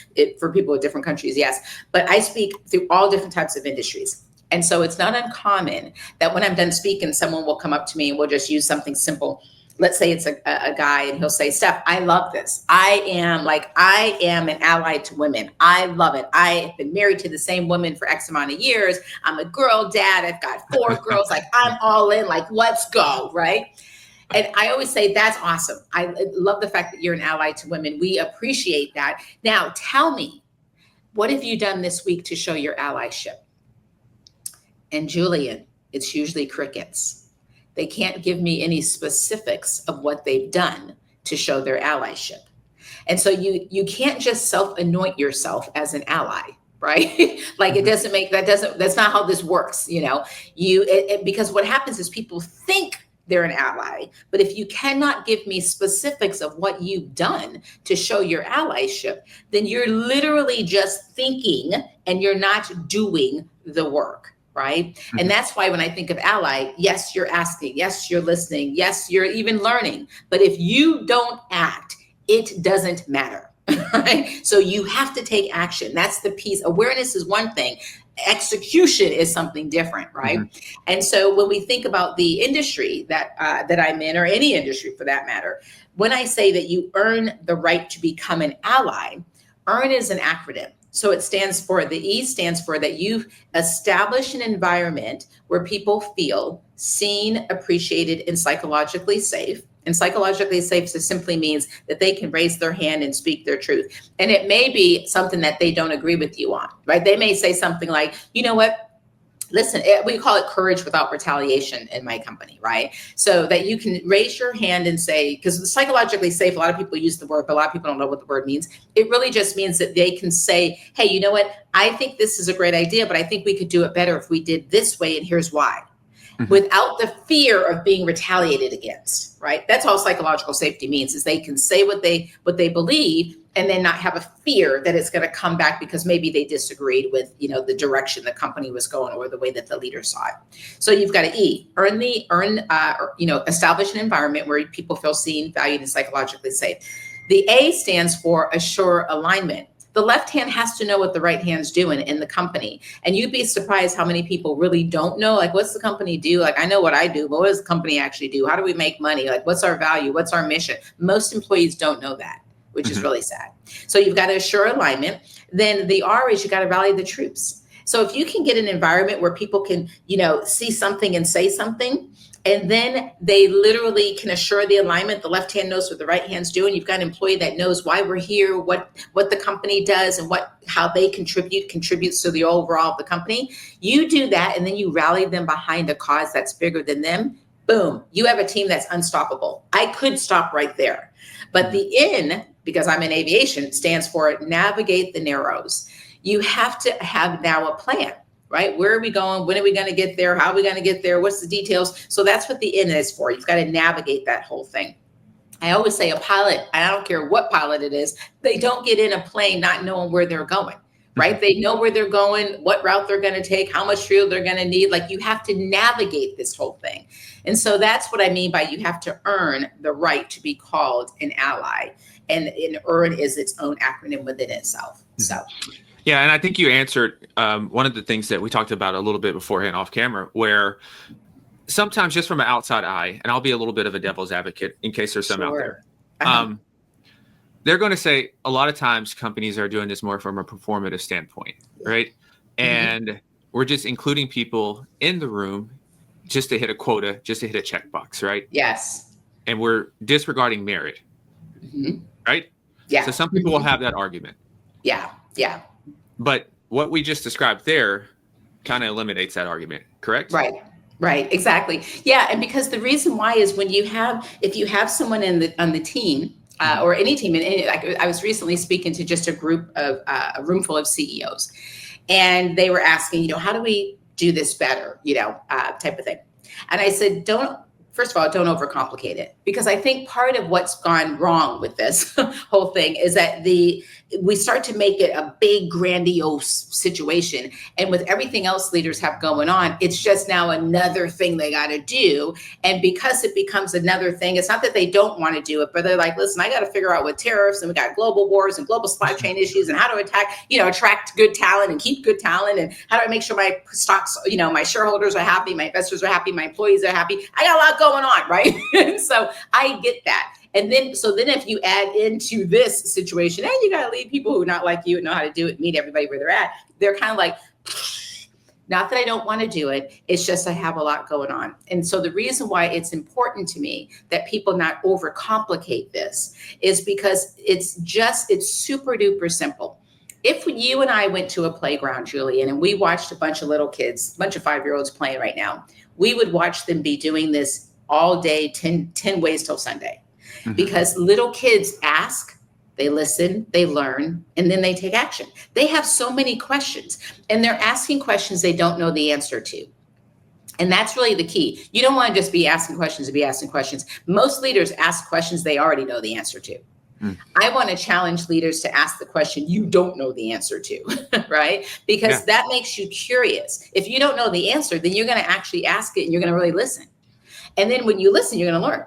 for people in different countries. Yes. But I speak through all different types of industries. And so it's not uncommon that when I'm done speaking, someone will come up to me and we'll just use something simple. Let's say it's a guy and he'll say, Steph, I love this. I am an ally to women. I love it. I've been married to the same woman for X amount of years. I'm a girl dad. I've got 4 girls. Like, I'm all in. Like, let's go. Right. And I always say, that's awesome. I love the fact that you're an ally to women. We appreciate that. Now, tell me, what have you done this week to show your allyship? And Julian, it's usually crickets. They can't give me any specifics of what they've done to show their allyship. And so you can't just self-anoint yourself as an ally. Right? Like that's not how this works. Because what happens is people think they're an ally. But if you cannot give me specifics of what you've done to show your allyship, then you're literally just thinking and you're not doing the work, right? And that's why when I think of ally, yes, you're asking, yes, you're listening, yes, you're even learning. But if you don't act, it doesn't matter. Right? So you have to take action. That's the piece. Awareness is one thing. Execution is something different, right? And so when we think about the industry that I'm in, or any industry for that matter, when I say that you earn the right to become an ally, EARN is an acronym. So the E stands for that you establish an environment where people feel seen, appreciated, and psychologically safe. And psychologically safe simply means that they can raise their hand and speak their truth. And it may be something that they don't agree with you on, right? They may say something like, you know what? listen, we call it courage without retaliation in my company, right? So that you can raise your hand and say, because psychologically safe, a lot of people use the word, but a lot of people don't know what the word means. It really just means that they can say, hey, you know what? I think this is a great idea, but I think we could do it better if we did this way, and here's why. Without the fear of being retaliated against, right? That's all psychological safety means, is they can say what they believe and then not have a fear that it's going to come back because maybe they disagreed with, the direction the company was going or the way that the leader saw it. So you've got to establish an environment where people feel seen, valued, and psychologically safe. The A stands for assure alignment. The left hand has to know what the right hand's doing in the company. And you'd be surprised how many people really don't know, like, what's the company do? Like, I know what I do, but what does the company actually do? How do we make money? Like, what's our value? What's our mission? Most employees don't know that, which is really sad. So you've got to assure alignment. Then the R is you got to rally the troops. So if you can get an environment where people can, see something and say something, and then they literally can assure the alignment. The left hand knows what the right hand's doing. You've got an employee that knows why we're here, what the company does, and how they contributes to the overall of the company. You do that, and then you rally them behind a cause that's bigger than them. Boom, you have a team that's unstoppable. I could stop right there. But the N, because I'm in aviation, stands for navigate the narrows. You have to have now a plan. Right? Where are we going? When are we going to get there? How are we going to get there? What's the details? So that's what the N is for. You've got to navigate that whole thing. I always say a pilot, I don't care what pilot it is, they don't get in a plane not knowing where they're going, right? They know where they're going, what route they're going to take, how much fuel they're going to need. Like, you have to navigate this whole thing. And so that's what I mean by you have to earn the right to be called an ally. And earn is its own acronym within itself. So. Yeah, and I think you answered one of the things that we talked about a little bit beforehand off camera, where sometimes just from an outside eye, and I'll be a little bit of a devil's advocate in case there's some out there, they're going to say a lot of times companies are doing this more from a performative standpoint, right? And we're just including people in the room just to hit a quota, just to hit a checkbox, right? Yes. And we're disregarding merit, right? Yeah. So some people will have that argument. Yeah. But what we just described there kind of eliminates that argument, correct? Right, exactly. Yeah, and because the reason why is if you have someone on the team or any team, and I was recently speaking to just a room full of CEOs, and they were asking, how do we do this better, type of thing. And I said, first of all, don't overcomplicate it, because I think part of what's gone wrong with this whole thing is that we start to make it a big, grandiose situation. And with everything else leaders have going on, it's just now another thing they got to do. And because it becomes another thing, it's not that they don't want to do it, but they're like, listen, I got to figure out what tariffs, and we got global wars and global supply chain issues, and how to attract good talent and keep good talent, and how do I make sure my stocks, my shareholders are happy, my investors are happy, my employees are happy. I got a lot going on, right? And so I get that. And then if you add into this situation, and you got to lead people who are not like you and know how to do it, meet everybody where they're at, they're kind of like, not that I don't want to do it. It's just I have a lot going on. And so the reason why it's important to me that people not overcomplicate this is because it's super duper simple. If you and I went to a playground, Julian, and we watched a bunch of little kids, a bunch of 5-year-olds playing right now, we would watch them be doing this all day, 10 ways till Sunday. Because little kids ask, they listen, they learn, and then they take action. They have so many questions, and they're asking questions they don't know the answer to. And that's really the key. You don't want to just be asking questions to be asking questions. Most leaders ask questions they already know the answer to. I want to challenge leaders to ask the question you don't know the answer to, right? Because that makes you curious. If you don't know the answer, then you're going to actually ask it, and you're going to really listen. And then when you listen, you're going to learn.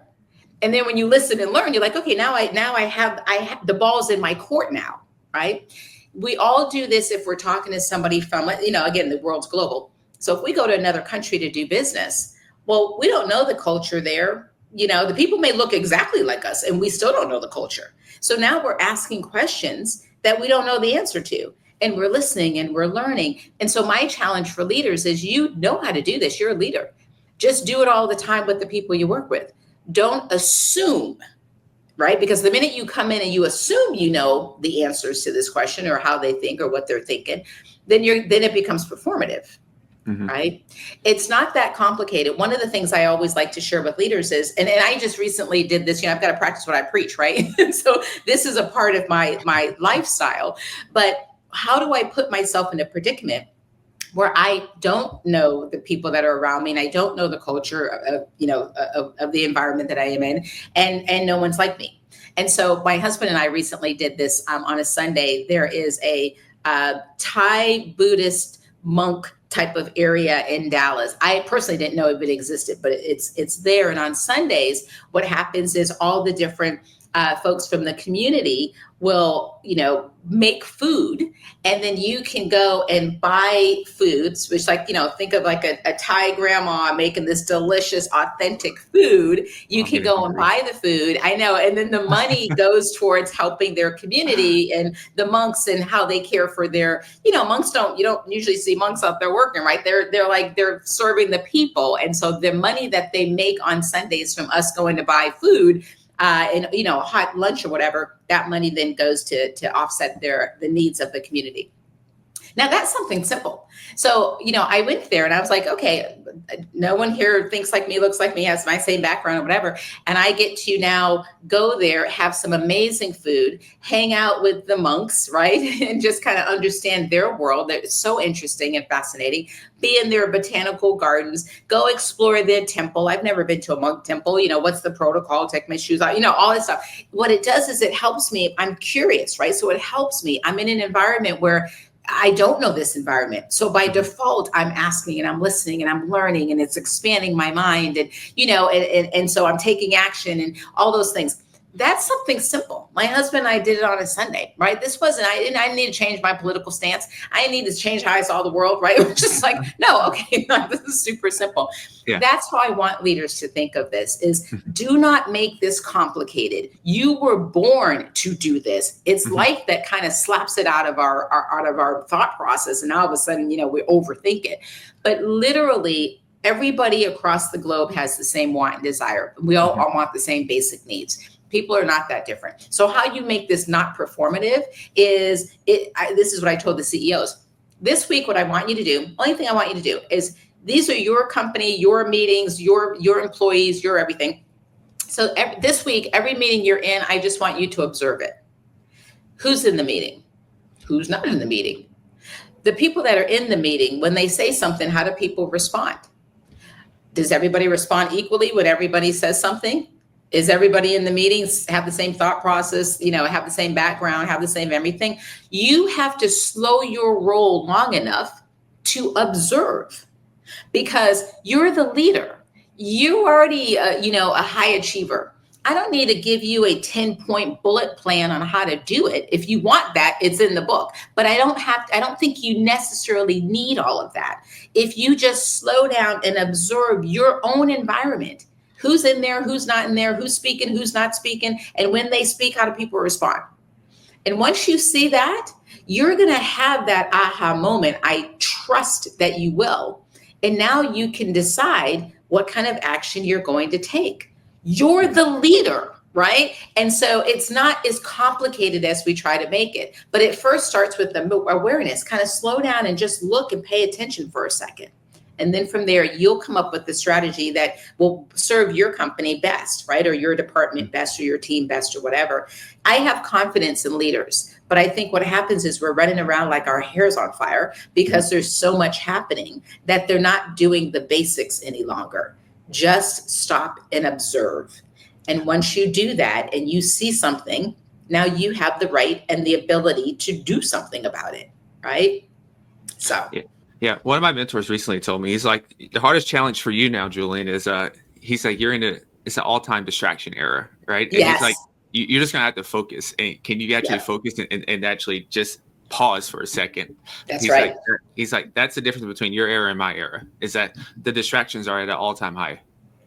And then when you listen and learn, you're like, okay, now I have the ball's in my court now, right? We all do this if we're talking to somebody from, again, the world's global. So if we go to another country to do business, well, we don't know the culture there. The people may look exactly like us, and we still don't know the culture. So now we're asking questions that we don't know the answer to, and we're listening and we're learning. And so my challenge for leaders is, you know how to do this. You're a leader. Just do it all the time with the people you work with. Don't assume, right? Because the minute you come in and you assume you know the answers to this question or how they think or what they're thinking, then it becomes performative. right? It's not that complicated. One of the things I always like to share with leaders is, and I just recently did this, I've got to practice what I preach, right? So this is a part of my lifestyle. But how do I put myself in a predicament where I don't know the people that are around me and I don't know the culture of the environment that I am in, and no one's like me. And so my husband and I recently did this on a Sunday. There is a Thai Buddhist monk type of area in Dallas. I personally didn't know if it existed, but it's there. And on Sundays, what happens is all the different folks from the community will, make food, and then you can go and buy foods, which think of like a Thai grandma making this delicious, authentic food. You can go and buy the food. I know. And then the money goes towards helping their community and the monks and how they care for their, monks you don't usually see monks out there working, right? They're serving the people. And so the money that they make on Sundays from us going to buy food, and hot lunch or whatever, that money then goes to offset the needs of the community. Now that's something simple. So, I went there and I was like, okay, no one here thinks like me, looks like me, has my same background or whatever. And I get to now go there, have some amazing food, hang out with the monks, right? And just kind of understand their world. It's so interesting and fascinating. Be in their botanical gardens, go explore their temple. I've never been to a monk temple. What's the protocol? Take my shoes out, all this stuff. What it does is it helps me. I'm curious, right? So it helps me. I'm in an environment where I don't know this environment. So by default, I'm asking and I'm listening and I'm learning, and it's expanding my mind, and, and so I'm taking action and all those things. That's something simple. My husband and I did it on a Sunday, right? This wasn't, I didn't need to change my political stance. I didn't need to change how I saw the world, right? It was just like, no, okay, no, this is super simple. Yeah. That's how I want leaders to think of this is do not make this complicated. You were born to do this. It's life that kind of slaps it out of our thought process. And all of a sudden, we overthink it. But literally, everybody across the globe has the same want and desire. We all want the same basic needs. People are not that different. So how you make this not performative is this is what I told the CEOs. This week, what I want you to do, only thing I want you to do is these are your company, your meetings, your employees, your everything. So this week, every meeting you're in, I just want you to observe it. Who's in the meeting? Who's not in the meeting? The people that are in the meeting, when they say something, how do people respond? Does everybody respond equally when everybody says something? Is everybody in the meetings have the same thought process, have the same background, have the same everything? You have to slow your roll long enough to observe, because you're the leader. You already, a high achiever. I don't need to give you a 10-point bullet plan on how to do it. If you want that, it's in the book. But I don't think you necessarily need all of that. If you just slow down and observe your own environment, who's in there, who's not in there, who's speaking, who's not speaking, and when they speak, how do people respond? And once you see that, you're going to have that aha moment. I trust that you will. And now you can decide what kind of action you're going to take. You're the leader, right? And so it's not as complicated as we try to make it. But it first starts with the awareness. Kind of slow down and just look and pay attention for a second. And then from there, you'll come up with the strategy that will serve your company best, right? Or your department best, or your team best, or whatever. I have confidence in leaders, but I think what happens is we're running around like our hair's on fire because there's so much happening that they're not doing the basics any longer. Just stop and observe. And once you do that and you see something, now you have the right and the ability to do something about it, right? So. Yeah, one of my mentors recently told me, he's like, the hardest challenge for you now, Julian, is he's like, it's an all-time distraction era, right? And yes. He's like, you're just gonna have to focus. And can you actually focus and actually just pause for a second? That's right. He's like, that's the difference between your era and my era, is that the distractions are at an all-time high.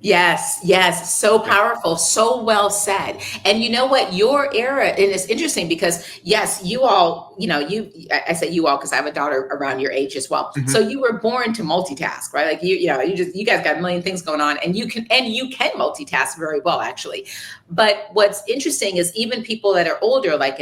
Yes. So powerful. So well said. And you know what? Your era, and it's interesting because yes, you all, I say you all because I have a daughter around your age as well. So you were born to multitask, right? Like you guys got a million things going on, and you can multitask very well, actually. But what's interesting is even people that are older, like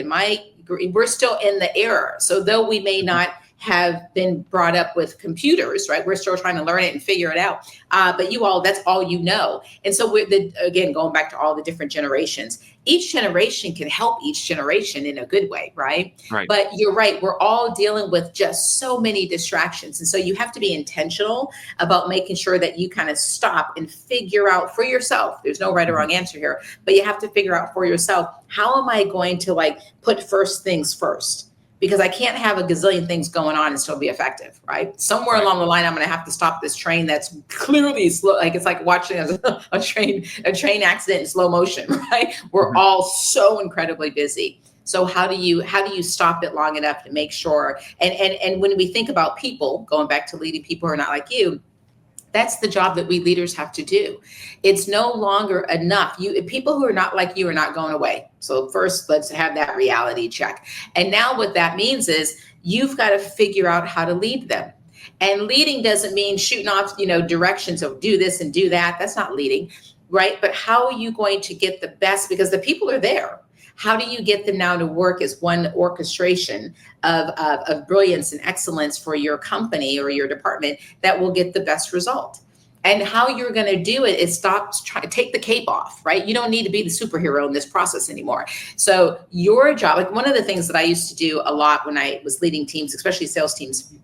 we're still in the era. So though we may not have been brought up with computers, right? We're still trying to learn it and figure it out. But you all, that's all you know. And so again, going back to all the different generations, each generation can help each generation in a good way, right? Right. But you're right, we're all dealing with just so many distractions. And so you have to be intentional about making sure that you kind of stop and figure out for yourself. There's no right or wrong answer here, but you have to figure out for yourself, how am I going to like put first things first? Because I can't have a gazillion things going on and still be effective, right? Somewhere along the line, I'm going to have to stop this train that's clearly slow. Like it's like watching a train accident in slow motion, right? We're all so incredibly busy. So how do you stop it long enough to make sure? And when we think about people, going back to leading people who are not like you, that's the job that we leaders have to do. It's no longer enough. People who are not like you are not going away. So first, let's have that reality check. And now what that means is you've got to figure out how to lead them. And leading doesn't mean shooting off, directions of do this and do that. That's not leading, right? But how are you going to get the best? Because the people are there. How do you get them now to work as one orchestration of brilliance and excellence for your company or your department that will get the best result? And how you're going to do it is take the cape off, right? You don't need to be the superhero in this process anymore. So your job, like one of the things that I used to do a lot when I was leading teams, especially sales teams,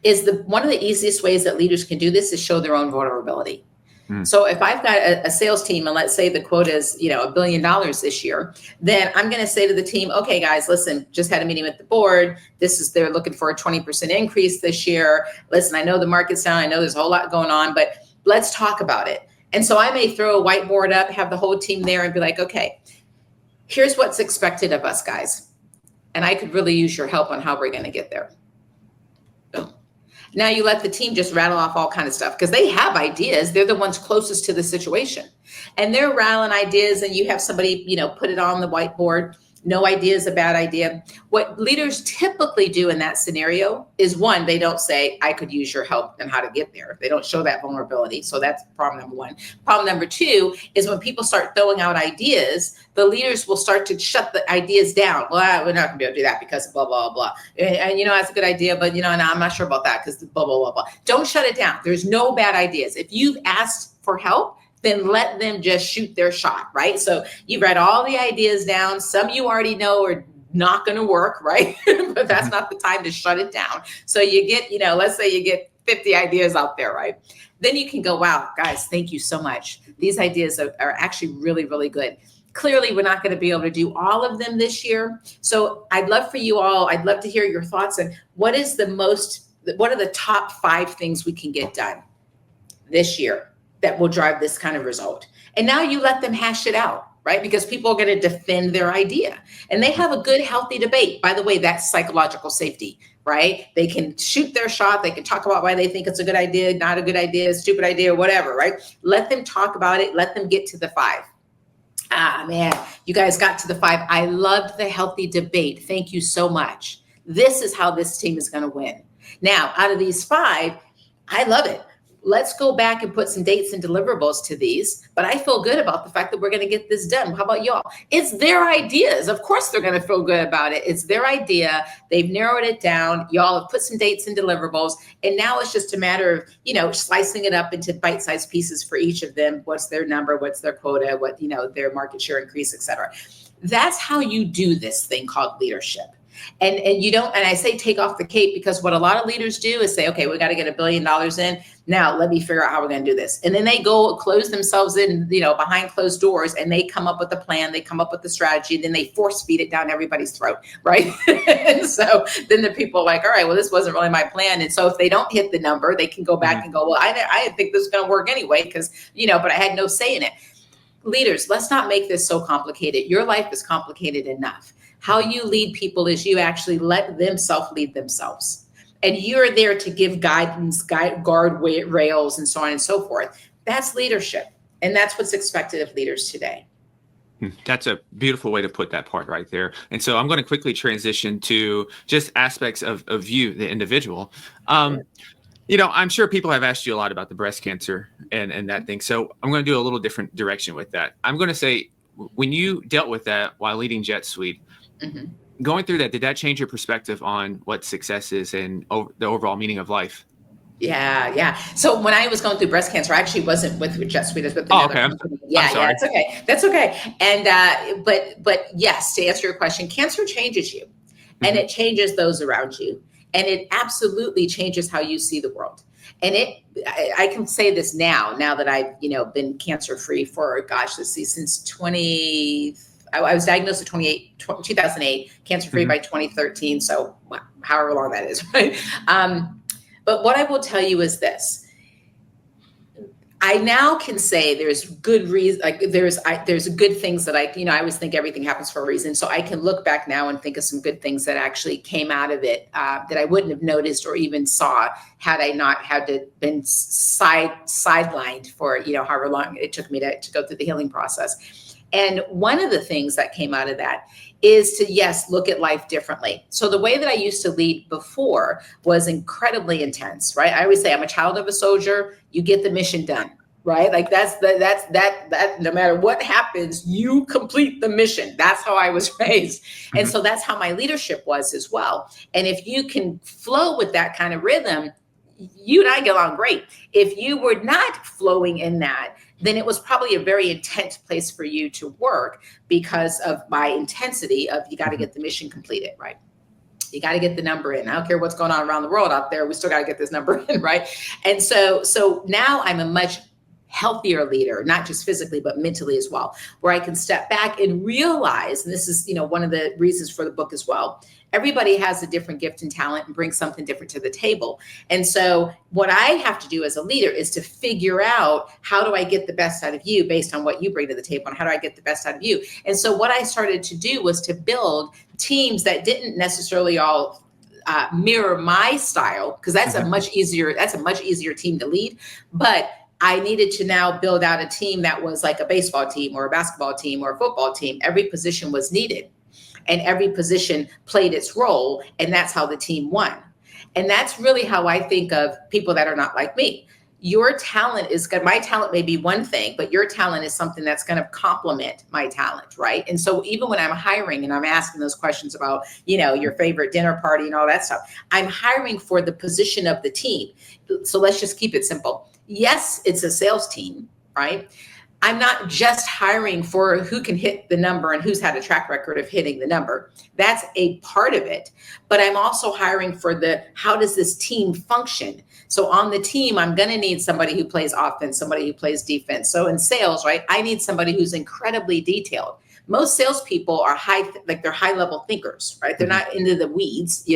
is one of the easiest ways that leaders can do this is show their own vulnerability. So if I've got a sales team and let's say the quota is, $1 billion this year, then I'm going to say to the team, okay, guys, listen, just had a meeting with the board. They're looking for a 20% increase this year. Listen, I know the market's down. I know there's a whole lot going on, but let's talk about it. And so I may throw a whiteboard up, have the whole team there and be like, okay, here's what's expected of us, guys. And I could really use your help on how we're going to get there. Now you let the team just rattle off all kind of stuff because they have ideas. They're the ones closest to the situation. And they're rattling ideas and you have somebody, put it on the whiteboard. No idea is a bad idea. What leaders typically do in that scenario is one, they don't say, I could use your help and how to get there. They don't show that vulnerability. So that's problem number one. Problem number two is when people start throwing out ideas, the leaders will start to shut the ideas down. Well, we're not gonna be able to do that because blah, blah, blah. And that's a good idea, but no, I'm not sure about that because blah, blah, blah, blah. Don't shut it down. There's no bad ideas. If you've asked for help, then let them just shoot their shot, right? So you write all the ideas down. Some you already know are not going to work, right? But that's not the time to shut it down. So you get, let's say you get 50 ideas out there, right? Then you can go, wow, guys, thank you so much. These ideas are actually really, really good. Clearly, we're not going to be able to do all of them this year. So I'd love for you all, I'd love to hear your thoughts on what are the top 5 things we can get done this year that will drive this kind of result. And now you let them hash it out, right? Because people are going to defend their idea and they have a good, healthy debate. By the way, that's psychological safety, right? They can shoot their shot. They can talk about why they think it's a good idea, not a good idea, stupid idea, whatever, right? Let them talk about it. Let them get to the 5. Man, you guys got to the 5. I loved the healthy debate. Thank you so much. This is how this team is going to win. Now, out of these 5, I love it. Let's go back and put some dates and deliverables to these. But I feel good about the fact that we're going to get this done. How about y'all? It's their ideas. Of course, they're going to feel good about it. It's their idea. They've narrowed it down. Y'all have put some dates and deliverables. And now it's just a matter of, slicing it up into bite-sized pieces for each of them. What's their number? What's their quota? What, their market share increase, et cetera. That's how you do this thing called leadership. And you don't, and I say take off the cape because what a lot of leaders do is say, okay, we got to get $1 billion in. Now let me figure out how we're going to do this. And then they go close themselves in, behind closed doors and they come up with a plan, they come up with the strategy, and then they force feed it down everybody's throat, right? And so then the people are like, all right, well, this wasn't really my plan. And so if they don't hit the number, they can go back and go, well, I didn't think this was going to work anyway because, but I had no say in it. Leaders, let's not make this so complicated. Your life is complicated enough. How you lead people is you actually let them self-lead themselves. And you're there to give guidance, guard rails, and so on and so forth. That's leadership. And that's what's expected of leaders today. That's a beautiful way to put that part right there. And so I'm going to quickly transition to just aspects of you, the individual. I'm sure people have asked you a lot about the breast cancer and that thing. So I'm going to do a little different direction with that. I'm going to say, when you dealt with that while leading JetSuite, going through that, did that change your perspective on what success is and the overall meaning of life? Yeah. So when I was going through breast cancer, I actually wasn't with JetSuite, I was with Oh, another okay. company. I'm sorry. It's okay. That's okay. And but yes, to answer your question, cancer changes you, and it changes those around you, and it absolutely changes how you see the world. And I can say this now that I've been cancer free for let's see, since 20. I was diagnosed at 2008, cancer free by 2013. So however long that is, right? But what I will tell you is this. I now can say there's good reason, like there's good things that I always think everything happens for a reason. So I can look back now and think of some good things that actually came out of it that I wouldn't have noticed or even saw had I not had to been sidelined for however long it took me to go through the healing process. And one of the things that came out of that is to, yes, look at life differently. So the way that I used to lead before was incredibly intense, right? I always say I'm a child of a soldier. You get the mission done, right? Like that's no matter what happens, you complete the mission. That's how I was raised. And so that's how my leadership was as well. And if you can flow with that kind of rhythm, you and I get along great. If you were not flowing in that, then it was probably a very intense place for you to work because of my intensity of you got to get the mission completed, right? You got to get the number in. I don't care what's going on around the world out there. We still got to get this number in, right? And so now I'm a much healthier leader, not just physically, but mentally as well, where I can step back and realize, and this is, one of the reasons for the book as well, everybody has a different gift and talent and brings something different to the table. And so what I have to do as a leader is to figure out, how do I get the best out of you based on what you bring to the table, and how do I get the best out of you? And so what I started to do was to build teams that didn't necessarily all mirror my style, because that's a much easier team to lead. But I needed to now build out a team that was like a baseball team or a basketball team or a football team. Every position was needed and every position played its role. And that's how the team won. And that's really how I think of people that are not like me. Your talent is good. My talent may be one thing, but your talent is something that's going to complement my talent, right? And so even when I'm hiring and I'm asking those questions about, your favorite dinner party and all that stuff, I'm hiring for the position of the team. So let's just keep it simple. Yes, it's a sales team, right? I'm not just hiring for who can hit the number and who's had a track record of hitting the number. That's a part of it. But I'm also hiring for how does this team function? So on the team, I'm going to need somebody who plays offense, somebody who plays defense. So in sales, right, I need somebody who's incredibly detailed. Most salespeople are they're high level thinkers, right? They're not into the weeds,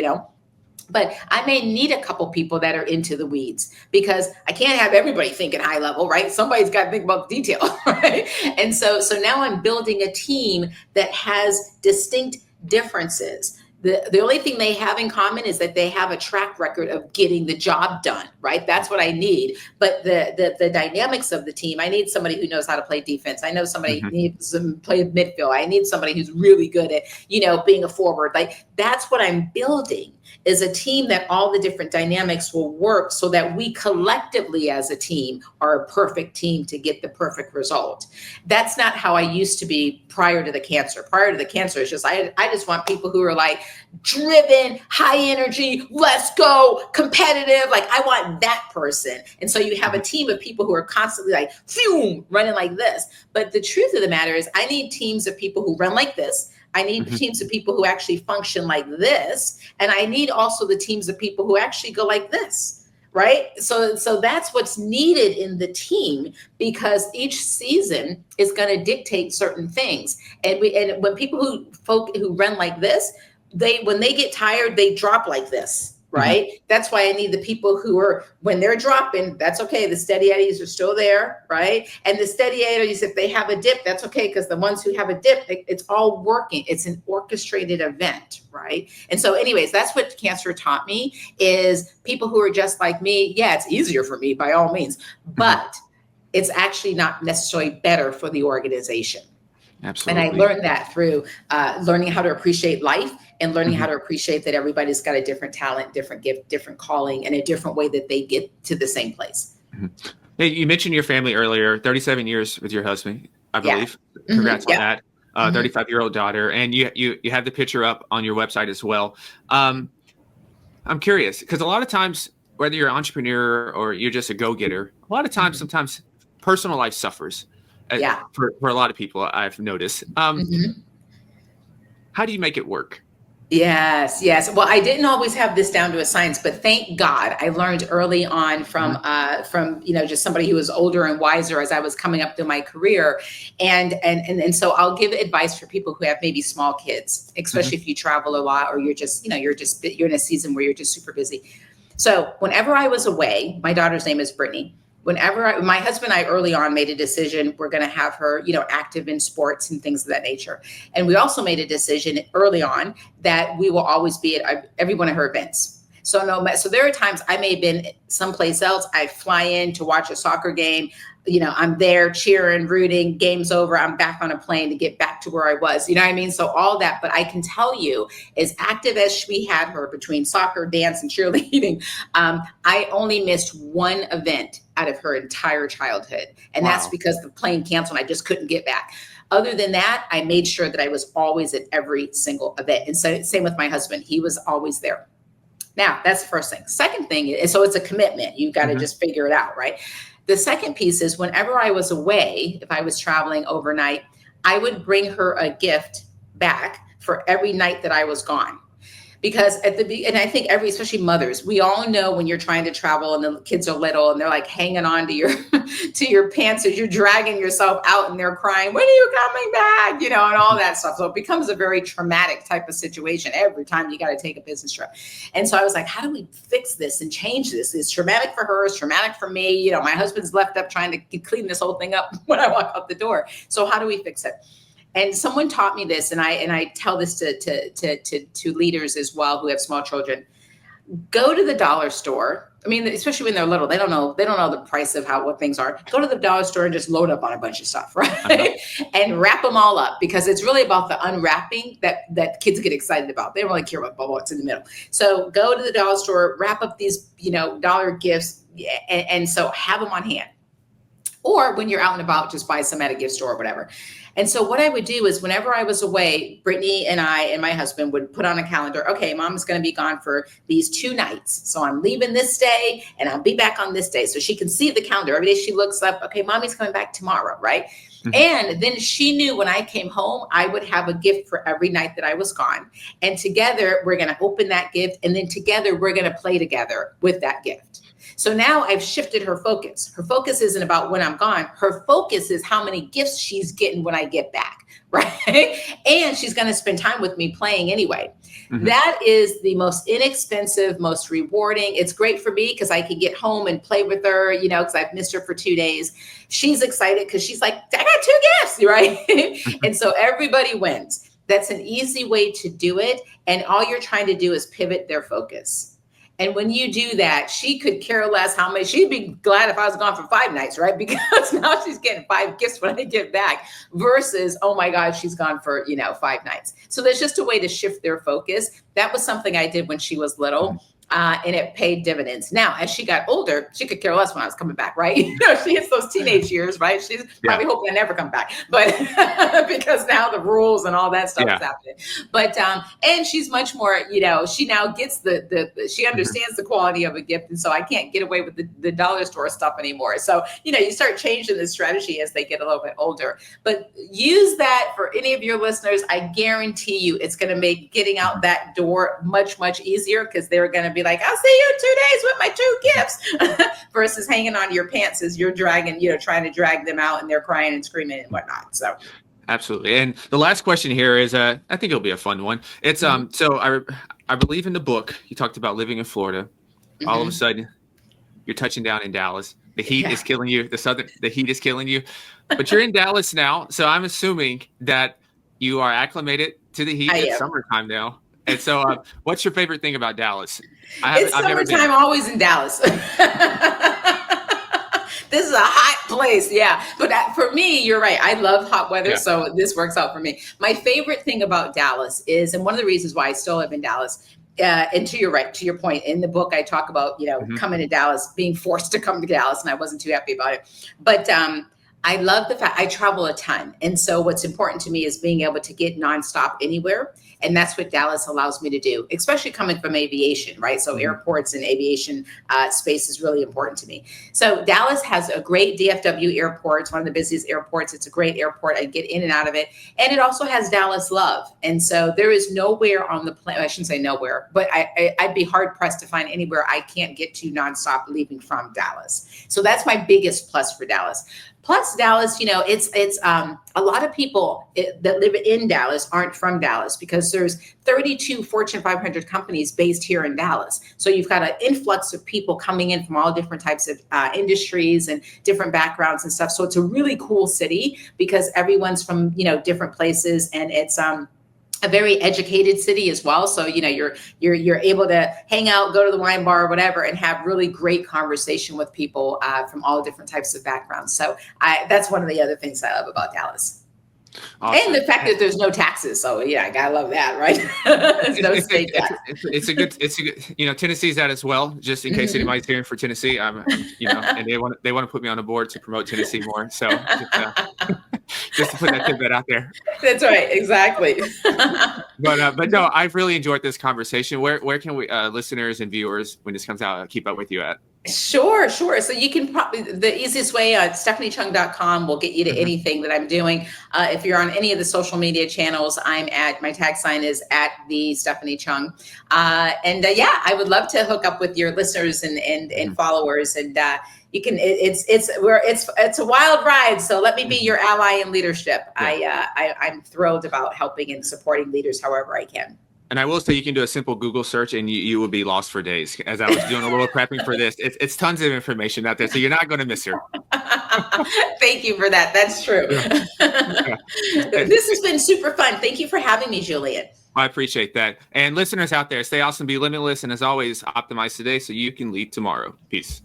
But I may need a couple people that are into the weeds, because I can't have everybody thinking high level, right? Somebody's got to think about the detail, right? And so now I'm building a team that has distinct differences. The only thing they have in common is that they have a track record of getting the job done, right? That's what I need. But the dynamics of the team, I need somebody who knows how to play defense. I know somebody needs to play midfield. I need somebody who's really good at, being a forward. Like, that's what I'm building, is a team that all the different dynamics will work so that we collectively as a team are a perfect team to get the perfect result. That's not how I used to be prior to the cancer. Prior to the cancer, it's just, I just want people who are like driven, high energy, let's go, competitive. Like, I want that person. And so you have a team of people who are constantly like, phew, running like this. But the truth of the matter is, I need teams of people who run like this. I need teams of people who actually function like this. And I need also the teams of people who actually go like this, right? So that's what's needed in the team, because each season is going to dictate certain things. And when people who run like this, when they get tired, they drop like this. Right. That's why I need the people who are, when they're dropping, that's okay. The steady eddies are still there. Right. And the steady eddies, if they have a dip, that's okay. Because the ones who have a dip, it's all working. It's an orchestrated event. Right. And so anyways, that's what cancer taught me, is people who are just like me. Yeah, it's easier for me by all means, but it's actually not necessarily better for the organization. Absolutely. And I learned that through learning how to appreciate life, and learning how to appreciate that everybody's got a different talent, different gift, different calling, and a different way that they get to the same place. Hey, you mentioned your family earlier, 37 years with your husband, I believe. Congrats on that. 35-year-old daughter, and you have the picture up on your website as well. I'm curious because a lot of times, whether you're an entrepreneur or you're just a go-getter, a lot of times, sometimes personal life suffers. Yeah. For a lot of people, I've noticed. How do you make it work? Yes, yes. Well, I didn't always have this down to a science, but thank God I learned early on from just somebody who was older and wiser as I was coming up through my career. And so I'll give advice for people who have maybe small kids, especially if you travel a lot or you're in a season where you're just super busy. So whenever I was away, my daughter's name is Brittany. My husband and I early on made a decision, we're going to have her, active in sports and things of that nature. And we also made a decision early on that we will always be at every one of her events. So there are times I may have been someplace else. I fly in to watch a soccer game. I'm there cheering, rooting, game's over. I'm back on a plane to get back to where I was. You know what I mean? So all that, but I can tell you, as active as we had her between soccer, dance, and cheerleading, I only missed one event out of her entire childhood. And that's because the plane canceled and I just couldn't get back. Other than that, I made sure that I was always at every single event. And so same with my husband. He was always there. Now, that's the first thing. Second thing is, so it's a commitment. You've got to just figure it out, right? The second piece is whenever I was away, if I was traveling overnight, I would bring her a gift back for every night that I was gone. Because and I think especially mothers, we all know when you're trying to travel and the kids are little and they're like hanging on to your pants as you're dragging yourself out and they're crying, when are you coming back? And all that stuff. So it becomes a very traumatic type of situation every time you got to take a business trip. And so I was like, how do we fix this and change this? It's traumatic for her, it's traumatic for me. My husband's left up trying to clean this whole thing up when I walk out the door. So how do we fix it? And someone taught me this, and I tell this to leaders as well who have small children. Go to the dollar store. I mean, especially when they're little, they don't know the price of what things are. Go to the dollar store and just load up on a bunch of stuff, right? And wrap them all up, because it's really about the unwrapping that kids get excited about. They don't really care about what's in the middle. So go to the dollar store, wrap up these dollar gifts, and so have them on hand. Or when you're out and about, just buy some at a gift store or whatever. And so what I would do is whenever I was away, Brittany and I and my husband would put on a calendar, okay, mom is going to be gone for these 2 nights. So I'm leaving this day and I'll be back on this day. So she can see the calendar. Every day she looks up, okay, mommy's coming back tomorrow, right? And then she knew when I came home, I would have a gift for every night that I was gone. And together we're going to open that gift. And then together we're going to play together with that gift. So now I've shifted her focus. Her focus isn't about when I'm gone. Her focus is how many gifts she's getting when I get back, right? And she's going to spend time with me playing anyway. That is the most inexpensive, most rewarding. It's great for me because I can get home and play with her, because I've missed her for 2 days. She's excited because she's like, I got 2 gifts, right? And so everybody wins. That's an easy way to do it. And all you're trying to do is pivot their focus. And when you do that, she could care less how many. She'd be glad if I was gone for 5 nights, right? Because now she's getting 5 gifts when I get back versus, oh my God, she's gone for, 5 nights. So there's just a way to shift their focus. That was something I did when she was little. And it paid dividends. Now, as she got older, she could care less when I was coming back, right? She hits those teenage years, right? She's probably hoping I never come back, but because now the rules and all that stuff is happening. But and she's much more, she now gets she understands the quality of a gift, and so I can't get away with the dollar store stuff anymore. So you start changing the strategy as they get a little bit older. But use that for any of your listeners. I guarantee you, it's going to make getting out that door much easier because they're going to be like, I'll see you in 2 days with my 2 gifts versus hanging on to your pants as you're dragging, trying to drag them out and they're crying and screaming and whatnot. So. Absolutely. And the last question here is, I think it'll be a fun one. It's, so I believe in the book, you talked about living in Florida. All of a sudden you're touching down in Dallas. The heat is killing you. The heat is killing you, but you're in Dallas now. So I'm assuming that you are acclimated to the heat. It's summertime now. And so what's your favorite thing about Dallas? It's summertime, always in Dallas. This is a hot place. Yeah. But for me, you're right. I love hot weather. So this works out for me. My favorite thing about Dallas is, and one of the reasons why I still live in Dallas, and to your point, in the book, I talk about, coming to Dallas, being forced to come to Dallas, and I wasn't too happy about it. But I love the fact I travel a ton. And so what's important to me is being able to get nonstop anywhere. And that's what Dallas allows me to do, especially coming from aviation, right? So airports and aviation space is really important to me. So Dallas has a great DFW airport. It's one of the busiest airports. It's a great airport. I get in and out of it. And it also has Dallas love. And so there is nowhere on the planet, I shouldn't say nowhere, but I'd be hard pressed to find anywhere I can't get to nonstop leaving from Dallas. So that's my biggest plus for Dallas. Plus Dallas, it's a lot of people that live in Dallas aren't from Dallas because there's 32 Fortune 500 companies based here in Dallas. So you've got an influx of people coming in from all different types of industries and different backgrounds and stuff. So it's a really cool city because everyone's from, different places, and it's a very educated city as well. So, you're able to hang out, go to the wine bar or whatever, and have really great conversation with people from all different types of backgrounds. So that's one of the other things I love about Dallas. Awesome. And the fact that there's no taxes. So yeah, I gotta love that, right? There's no state tax. It's a good, Tennessee's that as well, just in case anybody's hearing for Tennessee. And they want to put me on a board to promote Tennessee more. So just to put that tidbit out there. That's right. Exactly. But no, I've really enjoyed this conversation. Where can we, listeners and viewers, when this comes out, keep up with you at? Sure. So you can probably, the easiest way, stephaniechung.com will get you to anything that I'm doing. If you're on any of the social media channels, my tag sign is at the Stephanie Chung. I would love to hook up with your listeners and followers. And you can, it's a wild ride. So let me be your ally in leadership. Yeah. I'm thrilled about helping and supporting leaders however I can. And I will say you can do a simple Google search and you will be lost for days. As I was doing a little prepping for this, it's tons of information out there, so you're not going to miss her. Thank you for that. That's true. This has been super fun. Thank you for having me, Julian. I appreciate that. And listeners out there, stay awesome, be limitless, and as always, optimize today so you can lead tomorrow. Peace.